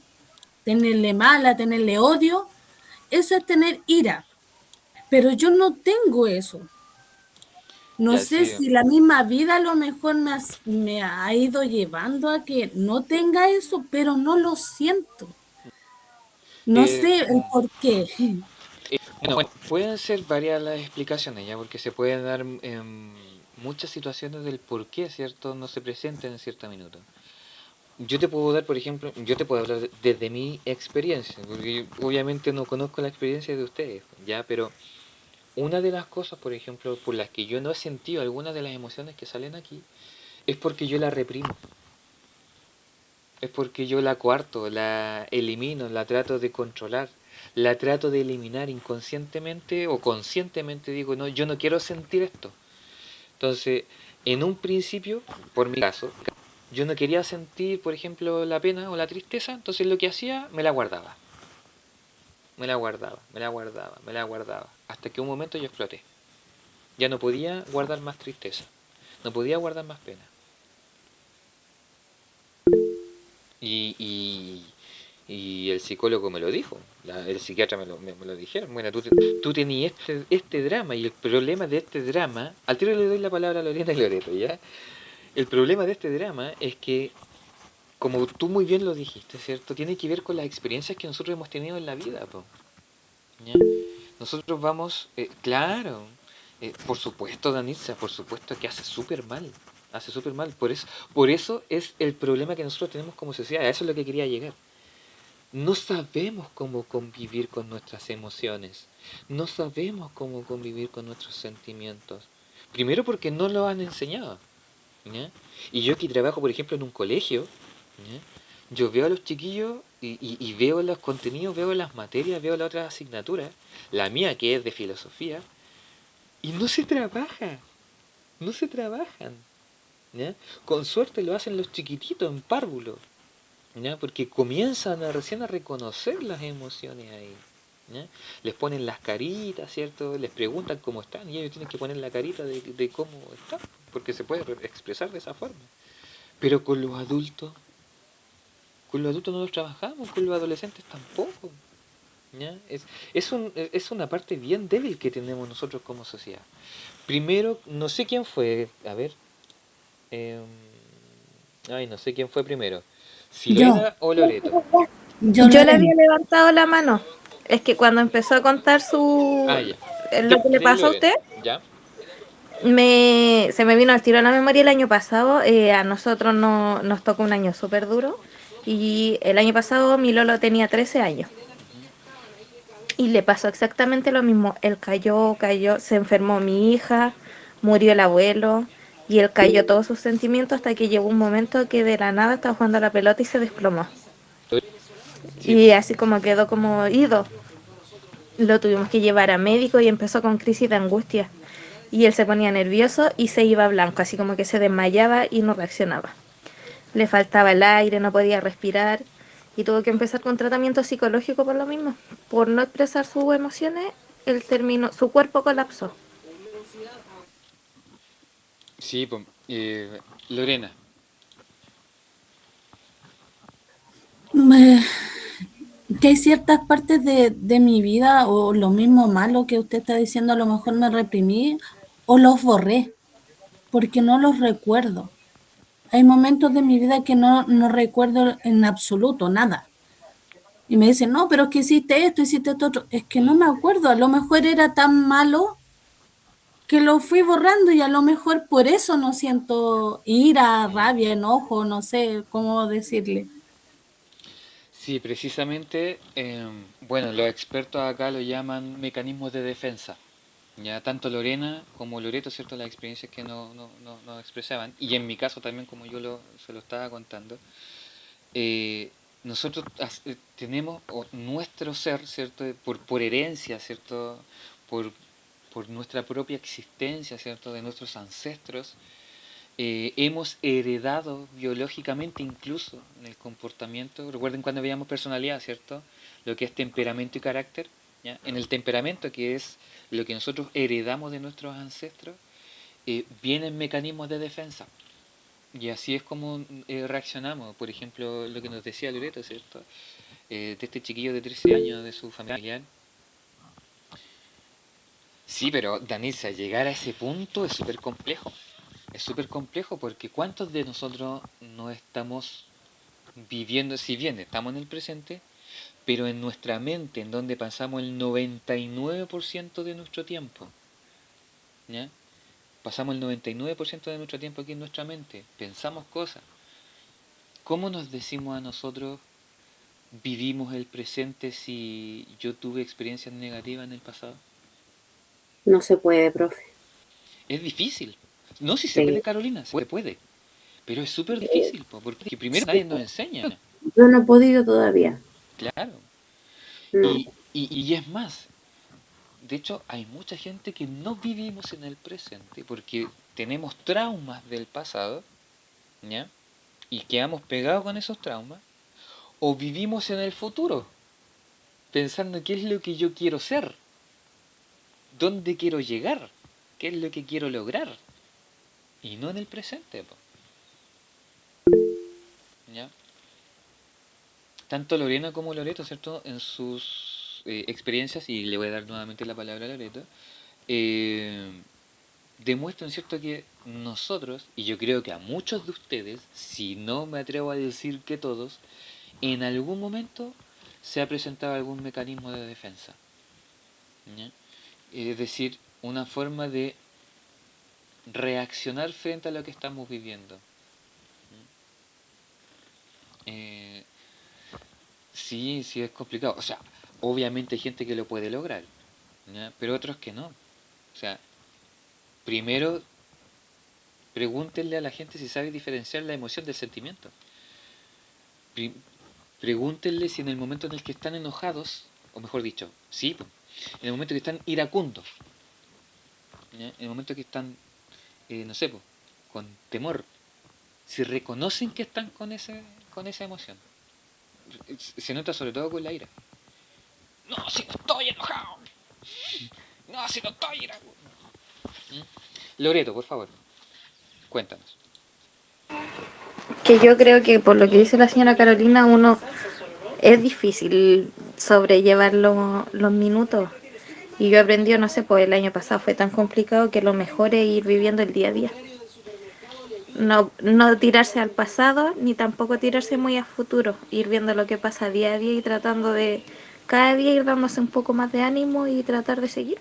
Tenerle mala, tenerle odio, eso es tener ira. Pero yo no tengo eso. No Ya, sé sí. si la misma vida a lo mejor me ha ido llevando a que no tenga eso, pero no lo siento. No Eh, sé el por qué. bueno, pueden ser varias las explicaciones, ya, porque se pueden dar muchas situaciones del por qué, ¿cierto? No se presenten en cierto minuto. Yo te puedo dar, por ejemplo, yo te puedo hablar desde mi experiencia, porque yo obviamente no conozco la experiencia de ustedes, ya, pero una de las cosas, por ejemplo, por las que yo no he sentido algunas de las emociones que salen aquí, es porque yo la reprimo. Es porque yo la coarto, la elimino, la trato de controlar, la trato de eliminar inconscientemente o conscientemente digo, no, yo no quiero sentir esto. Entonces, en un principio, por mi caso, yo no quería sentir, por ejemplo, la pena o la tristeza, entonces lo que hacía, me la guardaba. Me la guardaba, me la guardaba, me la guardaba, hasta que un momento yo exploté. Ya no podía guardar más tristeza, no podía guardar más pena. Y, y, y el psicólogo me lo dijo, el psiquiatra me lo dijeron. Bueno, tú tenías este drama y el problema de este drama, al tiro le doy la palabra a Lorena y Loreto, ¿ya? El problema de este drama es que, como tú muy bien lo dijiste, ¿cierto? Tiene que ver con las experiencias que nosotros hemos tenido en la vida, po, ¿ya? Nosotros vamos, claro, por supuesto, Danitza, por supuesto que hace súper mal, por eso es el problema que nosotros tenemos como sociedad, a eso es lo que quería llegar. No sabemos cómo convivir con nuestras emociones. No sabemos cómo convivir con nuestros sentimientos. Primero porque no lo han enseñado, ¿ya? Y yo que trabajo, por ejemplo, en un colegio, ¿ya? Yo veo a los chiquillos y veo los contenidos, veo las materias, veo las otras asignaturas, la mía que es de filosofía, y no se trabaja, no se trabajan, ¿ya? Con suerte lo hacen los chiquititos en párvulo, ¿ya? Porque comienzan recién a reconocer las emociones ahí, ¿ya? Les ponen las caritas, ¿cierto? Les preguntan cómo están y ellos tienen que poner la carita de cómo están, porque se puede expresar de esa forma. Pero con los adultos no los trabajamos, con los adolescentes tampoco, ¿ya? Es una parte bien débil que tenemos nosotros como sociedad. Primero, no sé quién fue, a ver, eh, no sé quién fue primero, si Yo, Lorena o Loreto. yo Yo le Lorena. había levantado la mano. Es que cuando empezó a contar Ya. lo que le pasó a Lorena. usted, Ya. se me vino al tiro a la memoria el año pasado. A nosotros nos tocó un año súper duro. Y el año pasado mi Lolo tenía 13 años. Y le pasó exactamente lo mismo. Él cayó, se enfermó mi hija, murió el abuelo. Y él cayó todos sus sentimientos hasta que llegó un momento que de la nada estaba jugando a la pelota y se desplomó. Sí, Y po. así como quedó como ido. Lo tuvimos que llevar a médico y empezó con crisis de angustia. Y él se ponía nervioso y se iba blanco, así como que se desmayaba y no reaccionaba. Le faltaba el aire, no podía respirar y tuvo que empezar con tratamiento psicológico por lo mismo. Por no expresar sus emociones, su cuerpo colapsó. Sí, po. Lorena. Me- que hay ciertas partes de mi vida o lo mismo malo que usted está diciendo, a lo mejor me reprimí o los borré porque no los recuerdo. Hay momentos de mi vida que no recuerdo en absoluto nada. Y me dicen, no, pero es que hiciste esto otro. Es que no me acuerdo, a lo mejor era tan malo que lo fui borrando y a lo mejor por eso no siento ira, rabia, enojo, no sé cómo decirle. Sí, precisamente, bueno, los expertos acá lo llaman mecanismos de defensa. Ya tanto Lorena como Loreto, ¿cierto? Las experiencias que no expresaban, y en mi caso también, como yo se lo estaba contando, eh, nosotros tenemos nuestro ser, ¿cierto? Por herencia, ¿cierto? Por, por nuestra propia existencia, ¿cierto? De nuestros ancestros, hemos heredado biológicamente incluso en el comportamiento. Recuerden cuando veíamos personalidad, ¿cierto? Lo que es temperamento y carácter. ¿Ya? En el temperamento, que es lo que nosotros heredamos de nuestros ancestros, vienen mecanismos de defensa. Y así es como reaccionamos. Por ejemplo, lo que nos decía Loreto, ¿cierto? De este chiquillo de 13 años, de su familiar. Sí, pero Danisa, llegar a ese punto es súper complejo. Es súper complejo porque ¿cuántos de nosotros no estamos viviendo, si bien estamos en el presente, pero en nuestra mente, en donde pasamos el 99% de nuestro tiempo? ¿Ya? Pasamos el 99% de nuestro tiempo aquí en nuestra mente, pensamos cosas. ¿Cómo nos decimos a nosotros vivimos el presente si yo tuve experiencias negativas en el pasado? No se puede, profe. Es difícil. No, si se puede, Carolina, se puede. Pero es súper difícil, porque primero nadie nos enseña. Yo no he podido todavía. Claro. No. Y es más, de hecho hay mucha gente que no vivimos en el presente porque tenemos traumas del pasado, ¿ya? Y quedamos pegados con esos traumas, o vivimos en el futuro, pensando qué es lo que yo quiero ser, dónde quiero llegar, qué es lo que quiero lograr, y no en el presente, ¿ya? Tanto Lorena como Loreto, ¿cierto? En sus experiencias, y le voy a dar nuevamente la palabra a Loreto, demuestran, ¿cierto?, que nosotros, y yo creo que a muchos de ustedes, si no me atrevo a decir que todos, en algún momento se ha presentado algún mecanismo de defensa, ¿ya? Es decir, una forma de reaccionar frente a lo que estamos viviendo. Sí, sí es complicado. O sea, obviamente hay gente que lo puede lograr, ¿ya? Pero otros que no. O sea, primero pregúntenle a la gente si sabe diferenciar la emoción del sentimiento. Pregúntenle si en el momento en el que están enojados, o mejor dicho, sí, en el momento que están iracundos, ¿ya? En el momento que están, no sé, con temor, si reconocen que están con esa emoción. Se nota sobre todo con la ira. No, si no estoy enojado. No, si no estoy iracundo. Loreto, por favor, cuéntanos. Que yo creo que por lo que dice la señora Carolina, es difícil sobrellevar los minutos. Y yo aprendí, no sé, pues el año pasado fue tan complicado que lo mejor es ir viviendo el día a día. No tirarse al pasado, ni tampoco tirarse muy a futuro. Ir viendo lo que pasa día a día y tratando de cada día ir dándose un poco más de ánimo y tratar de seguir.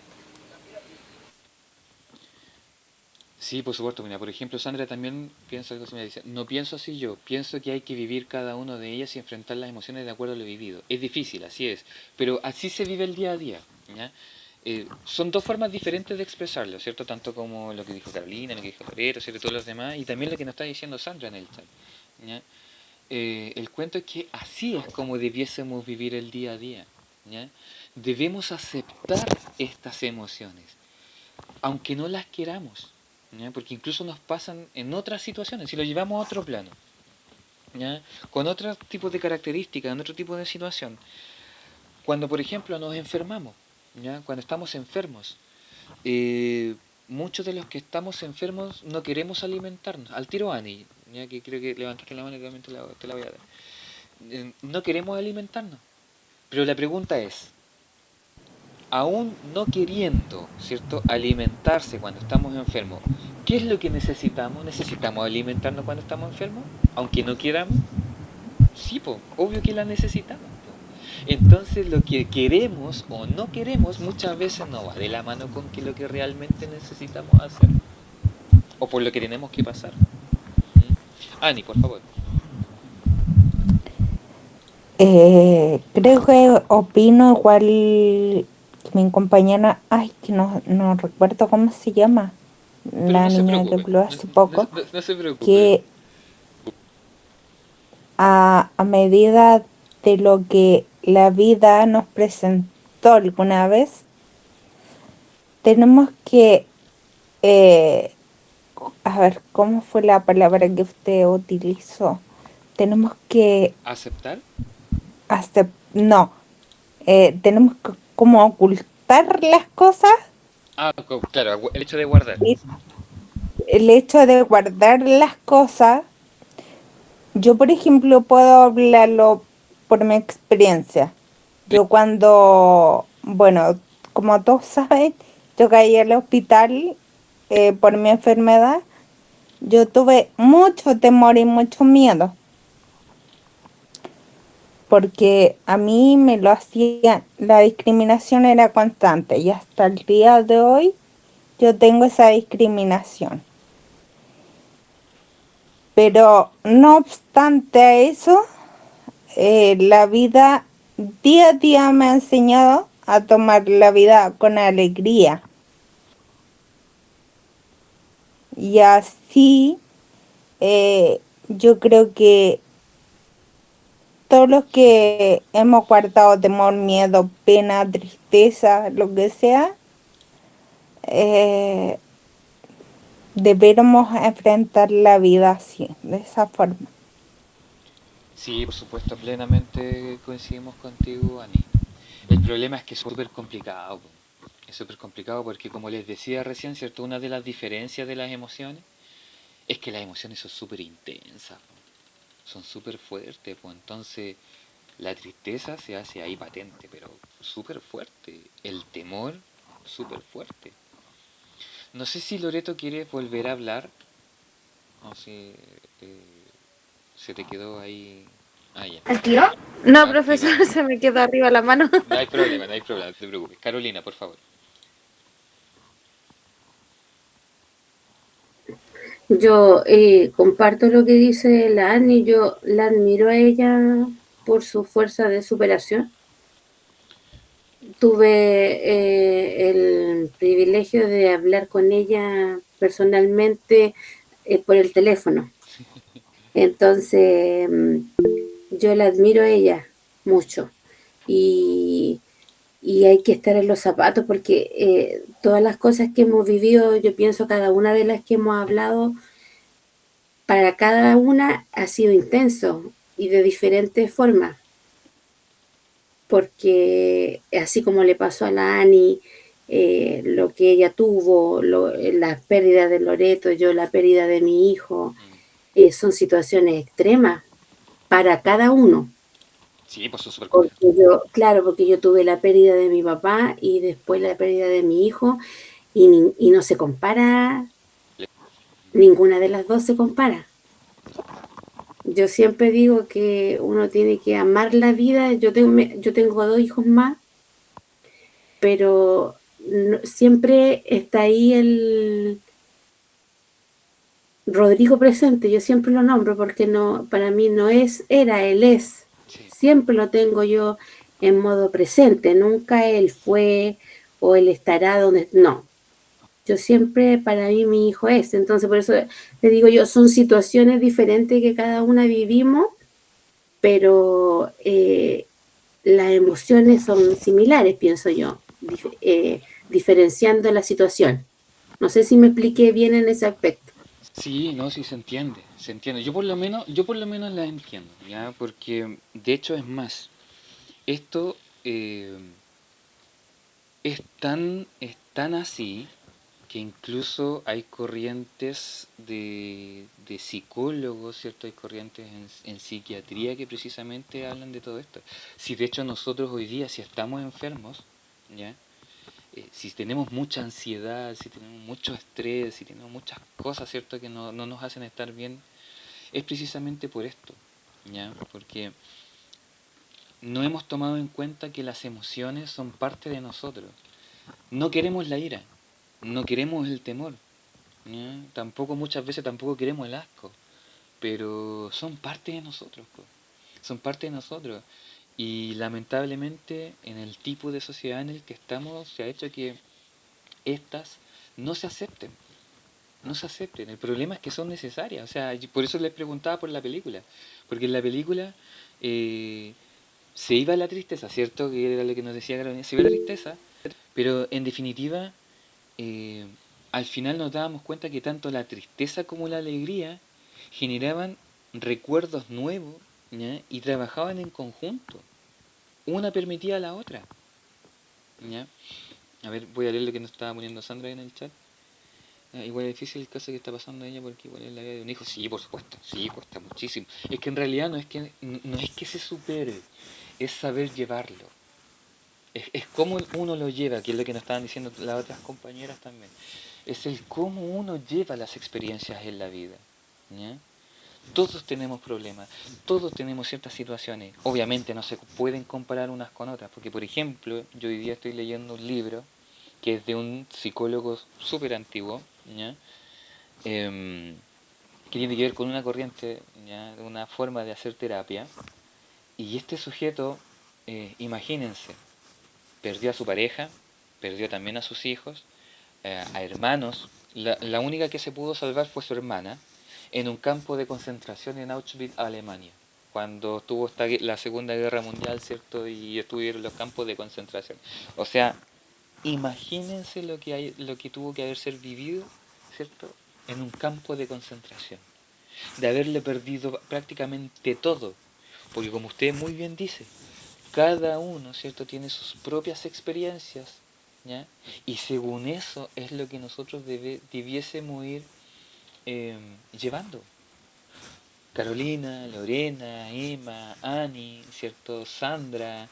Sí, por supuesto, mira, por ejemplo, Sandra también piensa algo así, me dice, no pienso así yo, pienso que hay que vivir cada uno de ellas y enfrentar las emociones de acuerdo a lo vivido. Es difícil, así es, pero así se vive el día a día, ¿ya? Son dos formas diferentes de expresarlo, ¿cierto? Tanto como lo que dijo Carolina, lo que dijo Loreto, ¿cierto? Todos los demás, y también lo que nos está diciendo Sandra en el chat, ¿ya? El cuento es que así es como debiésemos vivir el día a día, ¿ya? Debemos aceptar estas emociones, aunque no las queramos, ¿ya? Porque incluso nos pasan en otras situaciones, si lo llevamos a otro plano, ¿ya? Con otro tipo de características, en otro tipo de situación. Cuando, por ejemplo, nos enfermamos, ¿ya? Cuando estamos enfermos, muchos de los que estamos enfermos no queremos alimentarnos. Al tiro, Ani, ya que creo que levantaste la mano y realmente te la voy a dar. No queremos alimentarnos. Pero la pregunta es, aún no queriendo, ¿cierto?, alimentarse cuando estamos enfermos, ¿qué es lo que necesitamos? ¿Necesitamos alimentarnos cuando estamos enfermos? Aunque no queramos. Sí, obvio que la necesitamos. Entonces lo que queremos o no queremos muchas veces no va de la mano con que lo que realmente necesitamos hacer. O por lo que tenemos que pasar. Ani, por favor. Creo que opino igual que mi compañera, ay, que no recuerdo cómo se llama, Pero la no se niña que preocupe. habló hace poco, No se preocupe. que a medida de lo que la vida nos presentó alguna vez, tenemos que a ver, ¿cómo fue la palabra que usted utilizó? Tenemos que ¿Aceptar? no, tenemos que como ocultar las cosas. Claro, el hecho de guardar. Y el hecho de guardar las cosas, yo por ejemplo puedo hablarlo por mi experiencia. Yo cuando, bueno, como todos saben, yo caí al hospital por mi enfermedad. Yo tuve mucho temor y mucho miedo, porque a mí me lo hacían, la discriminación era constante y hasta el día de hoy yo tengo esa discriminación. Pero no obstante a eso, la vida día a día me ha enseñado a tomar la vida con alegría. Y así yo creo que todos los que hemos guardado temor, miedo, pena, tristeza, lo que sea, eh, deberíamos enfrentar la vida así, de esa forma. Sí, por supuesto, plenamente coincidimos contigo, Ani. El problema es que es súper complicado. Es súper complicado porque, como les decía recién, ¿cierto? Una de las diferencias de las emociones es que las emociones son súper intensas, son súper fuertes, pues entonces la tristeza se hace ahí patente, pero súper fuerte. El temor, súper fuerte. No sé si Loreto quiere volver a hablar, o si se te quedó ahí. Ah, ya. ¿Al tiro? No, profesor, Activado. se me quedó arriba la mano. No hay problema, no hay problema, no te preocupes. Carolina, por favor. Yo comparto lo que dice la Annie, yo la admiro a ella por su fuerza de superación. Tuve el privilegio de hablar con ella personalmente por el teléfono. Entonces, yo la admiro a ella mucho. Y, y hay que estar en los zapatos porque todas las cosas que hemos vivido, yo pienso cada una de las que hemos hablado, para cada una ha sido intenso y de diferentes formas, porque así como le pasó a la Ani, lo que ella tuvo, la pérdida de Loreto, yo la pérdida de mi hijo, son situaciones extremas para cada uno. Sí, pues son súper Porque complejas. claro, porque yo tuve la pérdida de mi papá y después la pérdida de mi hijo y no se compara, ninguna de las dos se compara. Yo siempre digo que uno tiene que amar la vida. Yo tengo 2 hijos más, pero siempre está ahí el Rodrigo presente. Yo siempre lo nombro porque no, para mí no es, él es. Sí. Siempre lo tengo yo en modo presente. Nunca él fue o él estará donde. No. Yo siempre, para mí, mi hijo es. Entonces, por eso le digo yo, son situaciones diferentes que cada una vivimos, pero las emociones son similares, pienso yo, diferenciando la situación. No sé si me expliqué bien en ese aspecto. Sí, no, sí se entiende, se entiende. Yo por lo menos la entiendo, ¿ya? Porque de hecho es más, esto es tan así que incluso hay corrientes de psicólogos, ¿cierto? Hay corrientes en psiquiatría que precisamente hablan de todo esto. Si de hecho nosotros hoy día, si estamos enfermos, ¿ya? Si tenemos mucha ansiedad, si tenemos mucho estrés, si tenemos muchas cosas, ¿cierto? Que no nos hacen estar bien, es precisamente por esto, ¿ya? Porque no hemos tomado en cuenta que las emociones son parte de nosotros. No queremos la ira, no queremos el temor, ¿ya? Tampoco muchas veces tampoco queremos el asco, pero son parte de nosotros, po. Son parte de nosotros. Y lamentablemente en el tipo de sociedad en el que estamos se ha hecho que estas no se acepten, no se acepten. El problema es que son necesarias. O sea, por eso les preguntaba por la película. Porque en la película eh, se iba la tristeza, ¿cierto? Que era lo que nos decía Carolina, se iba la tristeza, pero en definitiva eh, al final nos dábamos cuenta que tanto la tristeza como la alegría generaban recuerdos nuevos, ¿ya? Y trabajaban en conjunto. Una permitía a la otra, ¿ya? A ver, voy a leer lo que nos estaba poniendo Sandra en el chat. Igual es difícil el caso que está pasando a ella porque igual es la vida de un hijo. Sí, por supuesto, sí, cuesta muchísimo. Es que en realidad no es que se supere, es saber llevarlo. Es cómo uno lo lleva, que es lo que nos estaban diciendo las otras compañeras también. Es el cómo uno lleva las experiencias en la vida, ¿ya? Todos tenemos problemas, todos tenemos ciertas situaciones. Obviamente no se pueden comparar unas con otras, porque por ejemplo, yo hoy día estoy leyendo un libro que es de un psicólogo súper antiguo, ¿ya? Que tiene que ver con una corriente, ¿ya? Una forma de hacer terapia. Y este sujeto, imagínense, perdió a su pareja, perdió también a sus hijos, a hermanos. La única que se pudo salvar fue su hermana, en un campo de concentración en Auschwitz, Alemania, cuando tuvo la Segunda Guerra Mundial, ¿cierto? Y estuvieron los campos de concentración. O sea, imagínense lo que tuvo que haber ser vivido, ¿cierto? En un campo de concentración, de haberle perdido prácticamente todo, porque como usted muy bien dice, cada uno, ¿cierto?, tiene sus propias experiencias, ¿ya? Y según eso es lo que nosotros debiésemos ir llevando. Carolina, Lorena, Emma, Ani, ¿cierto? Sandra,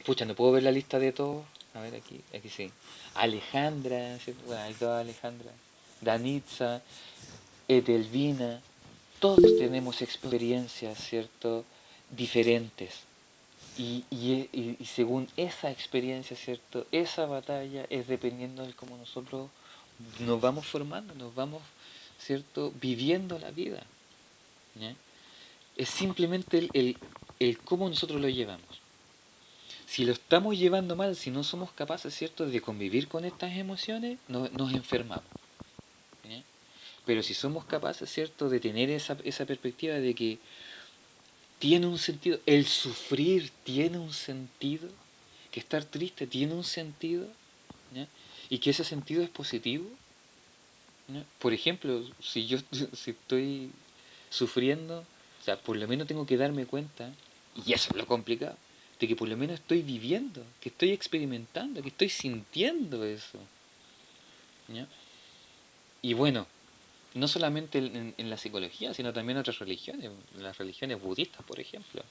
pucha, no puedo ver la lista de todos. A ver, aquí sí. Alejandra, ¿cierto? Bueno, hay dos Alejandra. Danitza, Edelvina. Todos tenemos experiencias, ¿cierto? Diferentes. Y según esa experiencia, ¿cierto? Esa batalla es dependiendo de cómo nosotros nos vamos formando, nos vamos, ¿cierto? Viviendo la vida, ¿ya? Es simplemente el cómo nosotros lo llevamos. Si lo estamos llevando mal, si no somos capaces, ¿cierto?, de convivir con estas emociones, nos enfermamos, ¿ya? Pero si somos capaces, ¿cierto?, de tener esa perspectiva de que tiene un sentido, el sufrir tiene un sentido, que estar triste tiene un sentido, ¿ya? Y que ese sentido es positivo, ¿ya? Por ejemplo, si yo si estoy sufriendo, o sea, por lo menos tengo que darme cuenta, y eso es lo complicado, de que por lo menos estoy viviendo, que estoy experimentando, que estoy sintiendo eso, ¿ya? Y bueno, no solamente en la psicología, sino también en otras religiones, en las religiones budistas, por ejemplo.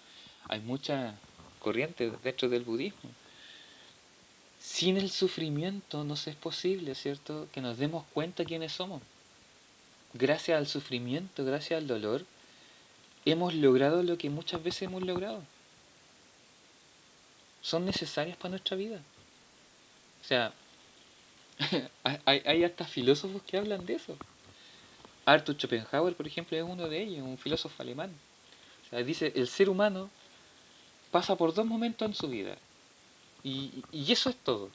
Hay muchas corrientes dentro del budismo. Sin el sufrimiento nos es posible, ¿cierto?, que nos demos cuenta quiénes somos. Gracias al sufrimiento, gracias al dolor, hemos logrado lo que muchas veces hemos logrado. Son necesarias para nuestra vida. O sea, hay hasta filósofos que hablan de eso. Arthur Schopenhauer, por ejemplo, es uno de ellos, un filósofo alemán. O sea, dice, el ser humano pasa por dos momentos en su vida. Y eso es todo.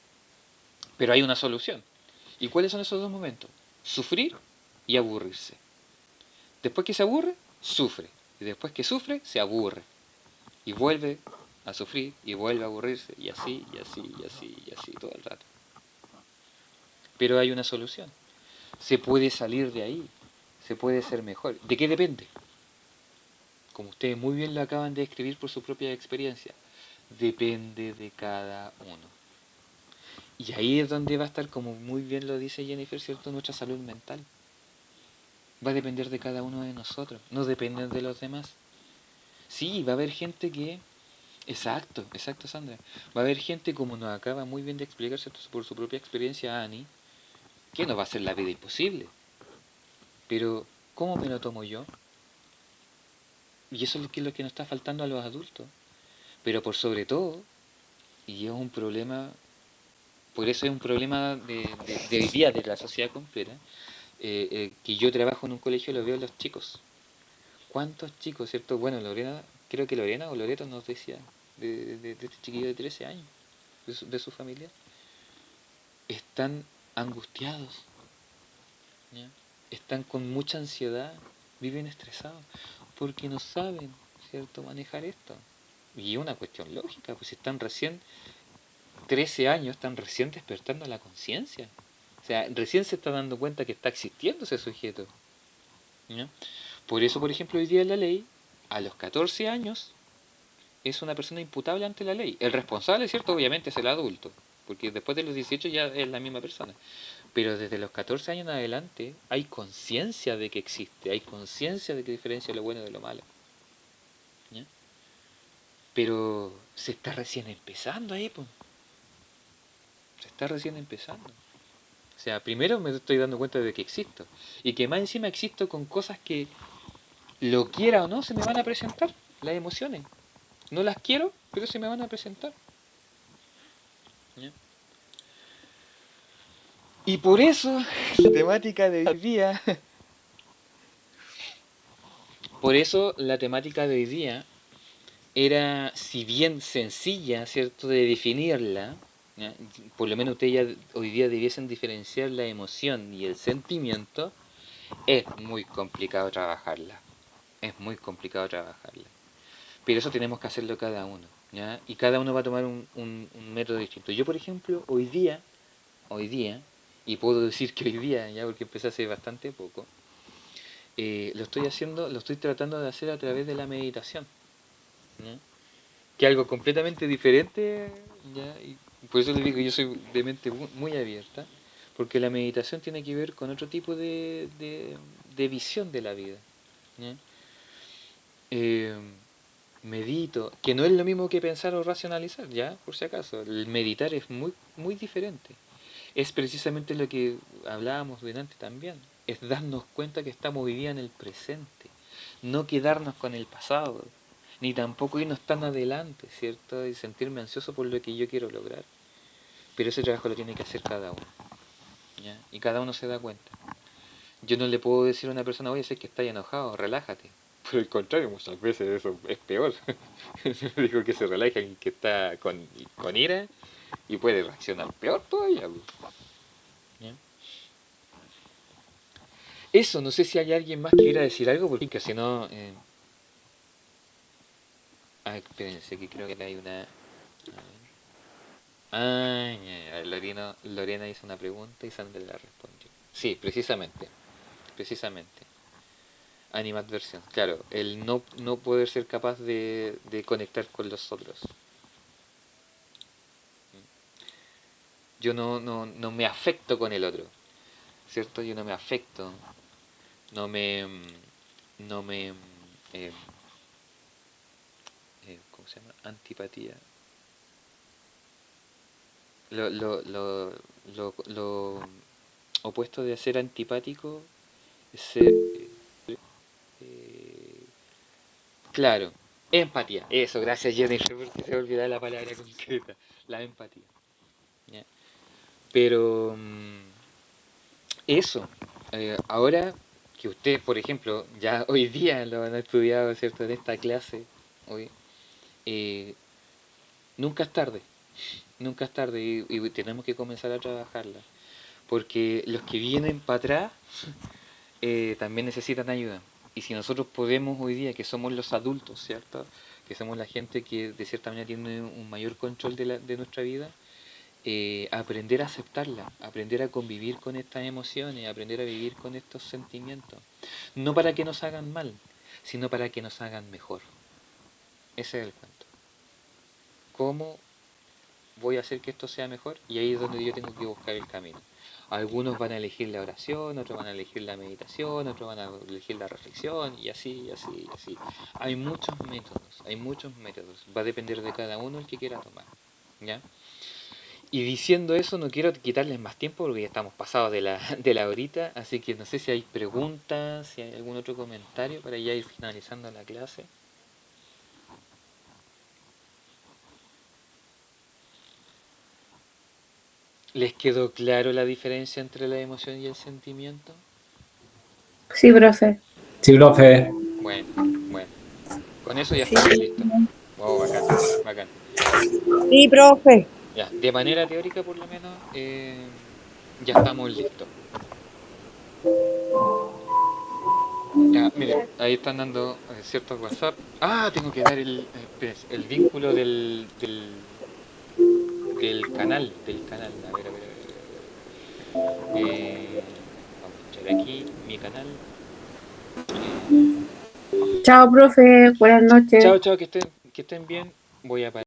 Pero hay una solución. ¿Y cuáles son esos dos momentos? Sufrir y aburrirse. Después que se aburre, sufre. Y después que sufre, se aburre. Y vuelve a sufrir y vuelve a aburrirse. Y así, y así, y así, y así todo el rato. Pero hay una solución. Se puede salir de ahí. Se puede ser mejor. ¿De qué depende? Como ustedes muy bien lo acaban de escribir por su propia experiencia. Depende de cada uno. Y ahí es donde va a estar, como muy bien lo dice Jennifer, ¿cierto?, nuestra salud mental. Va a depender de cada uno de nosotros, no depende de los demás. Sí, va a haber gente que... Exacto, Sandra. Va a haber gente, como nos acaba muy bien de explicar, ¿cierto?, por su propia experiencia Ani, que nos va a hacer la vida imposible. Pero, ¿cómo me lo tomo yo? Y eso es lo que nos está faltando a los adultos. Pero por sobre todo, y es un problema, por eso es un problema de hoy día, de la sociedad completa, que yo trabajo en un colegio y lo veo en los chicos. ¿Cuántos chicos, cierto? Bueno, Lorena, creo que Lorena o Loreto nos decía de este chiquillo de 13 años, de su familia, están angustiados, ¿ya? Están con mucha ansiedad, viven estresados, porque no saben, ¿cierto?, manejar esto. Y es una cuestión lógica, pues están recién 13 años están recién despertando la conciencia. O sea, recién se está dando cuenta que está existiendo ese sujeto. ¿Ya? Por eso, por ejemplo, hoy día la ley, a los 14 años, es una persona imputable ante la ley. El responsable, ¿cierto? Obviamente es el adulto, porque después de los 18 ya es la misma persona. Pero desde los 14 años en adelante hay conciencia de que existe, hay conciencia de que diferencia lo bueno de lo malo. ¿Ya? Pero se está recién empezando ahí, pues. Se está recién empezando. O sea, primero me estoy dando cuenta de que existo. Y que más encima existo con cosas que, lo quiera o no, se me van a presentar. Las emociones. No las quiero, pero se me van a presentar. ¿Ya? Y por eso, la temática de hoy día... Por eso, la temática de hoy día era, si bien sencilla, ¿cierto?, de definirla, ¿ya? Por lo menos ustedes ya hoy día debiesen diferenciar la emoción y el sentimiento, es muy complicado trabajarla. Es muy complicado trabajarla. Pero eso tenemos que hacerlo cada uno, ¿ya? Y cada uno va a tomar un método distinto. Yo, por ejemplo, hoy día, y puedo decir que hoy día, ya porque empecé hace bastante poco, lo estoy tratando de hacer a través de la meditación, ¿ya? Que algo completamente diferente, ¿ya? Y por eso les digo que yo soy de mente muy abierta, porque la meditación tiene que ver con otro tipo de visión de la vida, ¿ya? Medito, que no es lo mismo que pensar o racionalizar, ya, por si acaso. El meditar es muy, muy diferente. Es precisamente lo que hablábamos delante también. Es darnos cuenta que estamos viviendo en el presente. No quedarnos con el pasado. Ni tampoco irnos tan adelante, ¿cierto? Y sentirme ansioso por lo que yo quiero lograr. Pero ese trabajo lo tiene que hacer cada uno, ¿ya? Y cada uno se da cuenta. Yo no le puedo decir a una persona, oye, sé que estás enojado, relájate. Por el contrario, muchas veces eso es peor. Digo que se relaja y que está con ira y puede reaccionar peor todavía. ¿Ya? Eso, no sé si hay alguien más que quiera decir algo, porque si no... espérense, que creo que hay una... Lorena hizo una pregunta y Sandra la respondió. Sí, precisamente. Animadversión, claro, el no poder ser capaz de conectar con los otros. Yo no me afecto con el otro, ¿cierto? Yo no me afecto, no me ¿cómo se llama? Antipatía. Lo opuesto de ser antipático es ser... claro, empatía. Eso, gracias Jennifer, porque se me olvidaba la palabra concreta. La empatía. ¿Ya? Pero eso, ahora que usted, por ejemplo, ya hoy día lo han estudiado, ¿cierto? En esta clase, hoy, nunca es tarde. Nunca es tarde y tenemos que comenzar a trabajarla. Porque los que vienen para atrás también necesitan ayuda. Y si nosotros podemos hoy día, que somos los adultos, ¿cierto? Que somos la gente que de cierta manera tiene un mayor control de nuestra vida, aprender a aceptarla, aprender a convivir con estas emociones, aprender a vivir con estos sentimientos. No para que nos hagan mal, sino para que nos hagan mejor. Ese es el cuento. ¿Cómo voy a hacer que esto sea mejor? Y ahí es donde yo tengo que buscar el camino. Algunos van a elegir la oración, otros van a elegir la meditación, otros van a elegir la reflexión, y así, y así, y así. Hay muchos métodos. Va a depender de cada uno el que quiera tomar, ¿ya? Y diciendo eso, no quiero quitarles más tiempo porque ya estamos pasados de la horita, así que no sé si hay preguntas, si hay algún otro comentario para ya ir finalizando la clase. ¿Les quedó claro la diferencia entre la emoción y el sentimiento? Sí, profe. Sí, profe. Bueno. Con eso ya estamos listos. Oh, bacán. Sí, profe. Ya, de manera teórica por lo menos, ya estamos listos. Ya, miren, ahí están dando ciertos WhatsApp. Tengo que dar el vínculo del del canal, a ver, vamos a echar aquí mi canal. Chao, profe, buenas noches. Chao, que estén bien. Voy a parar.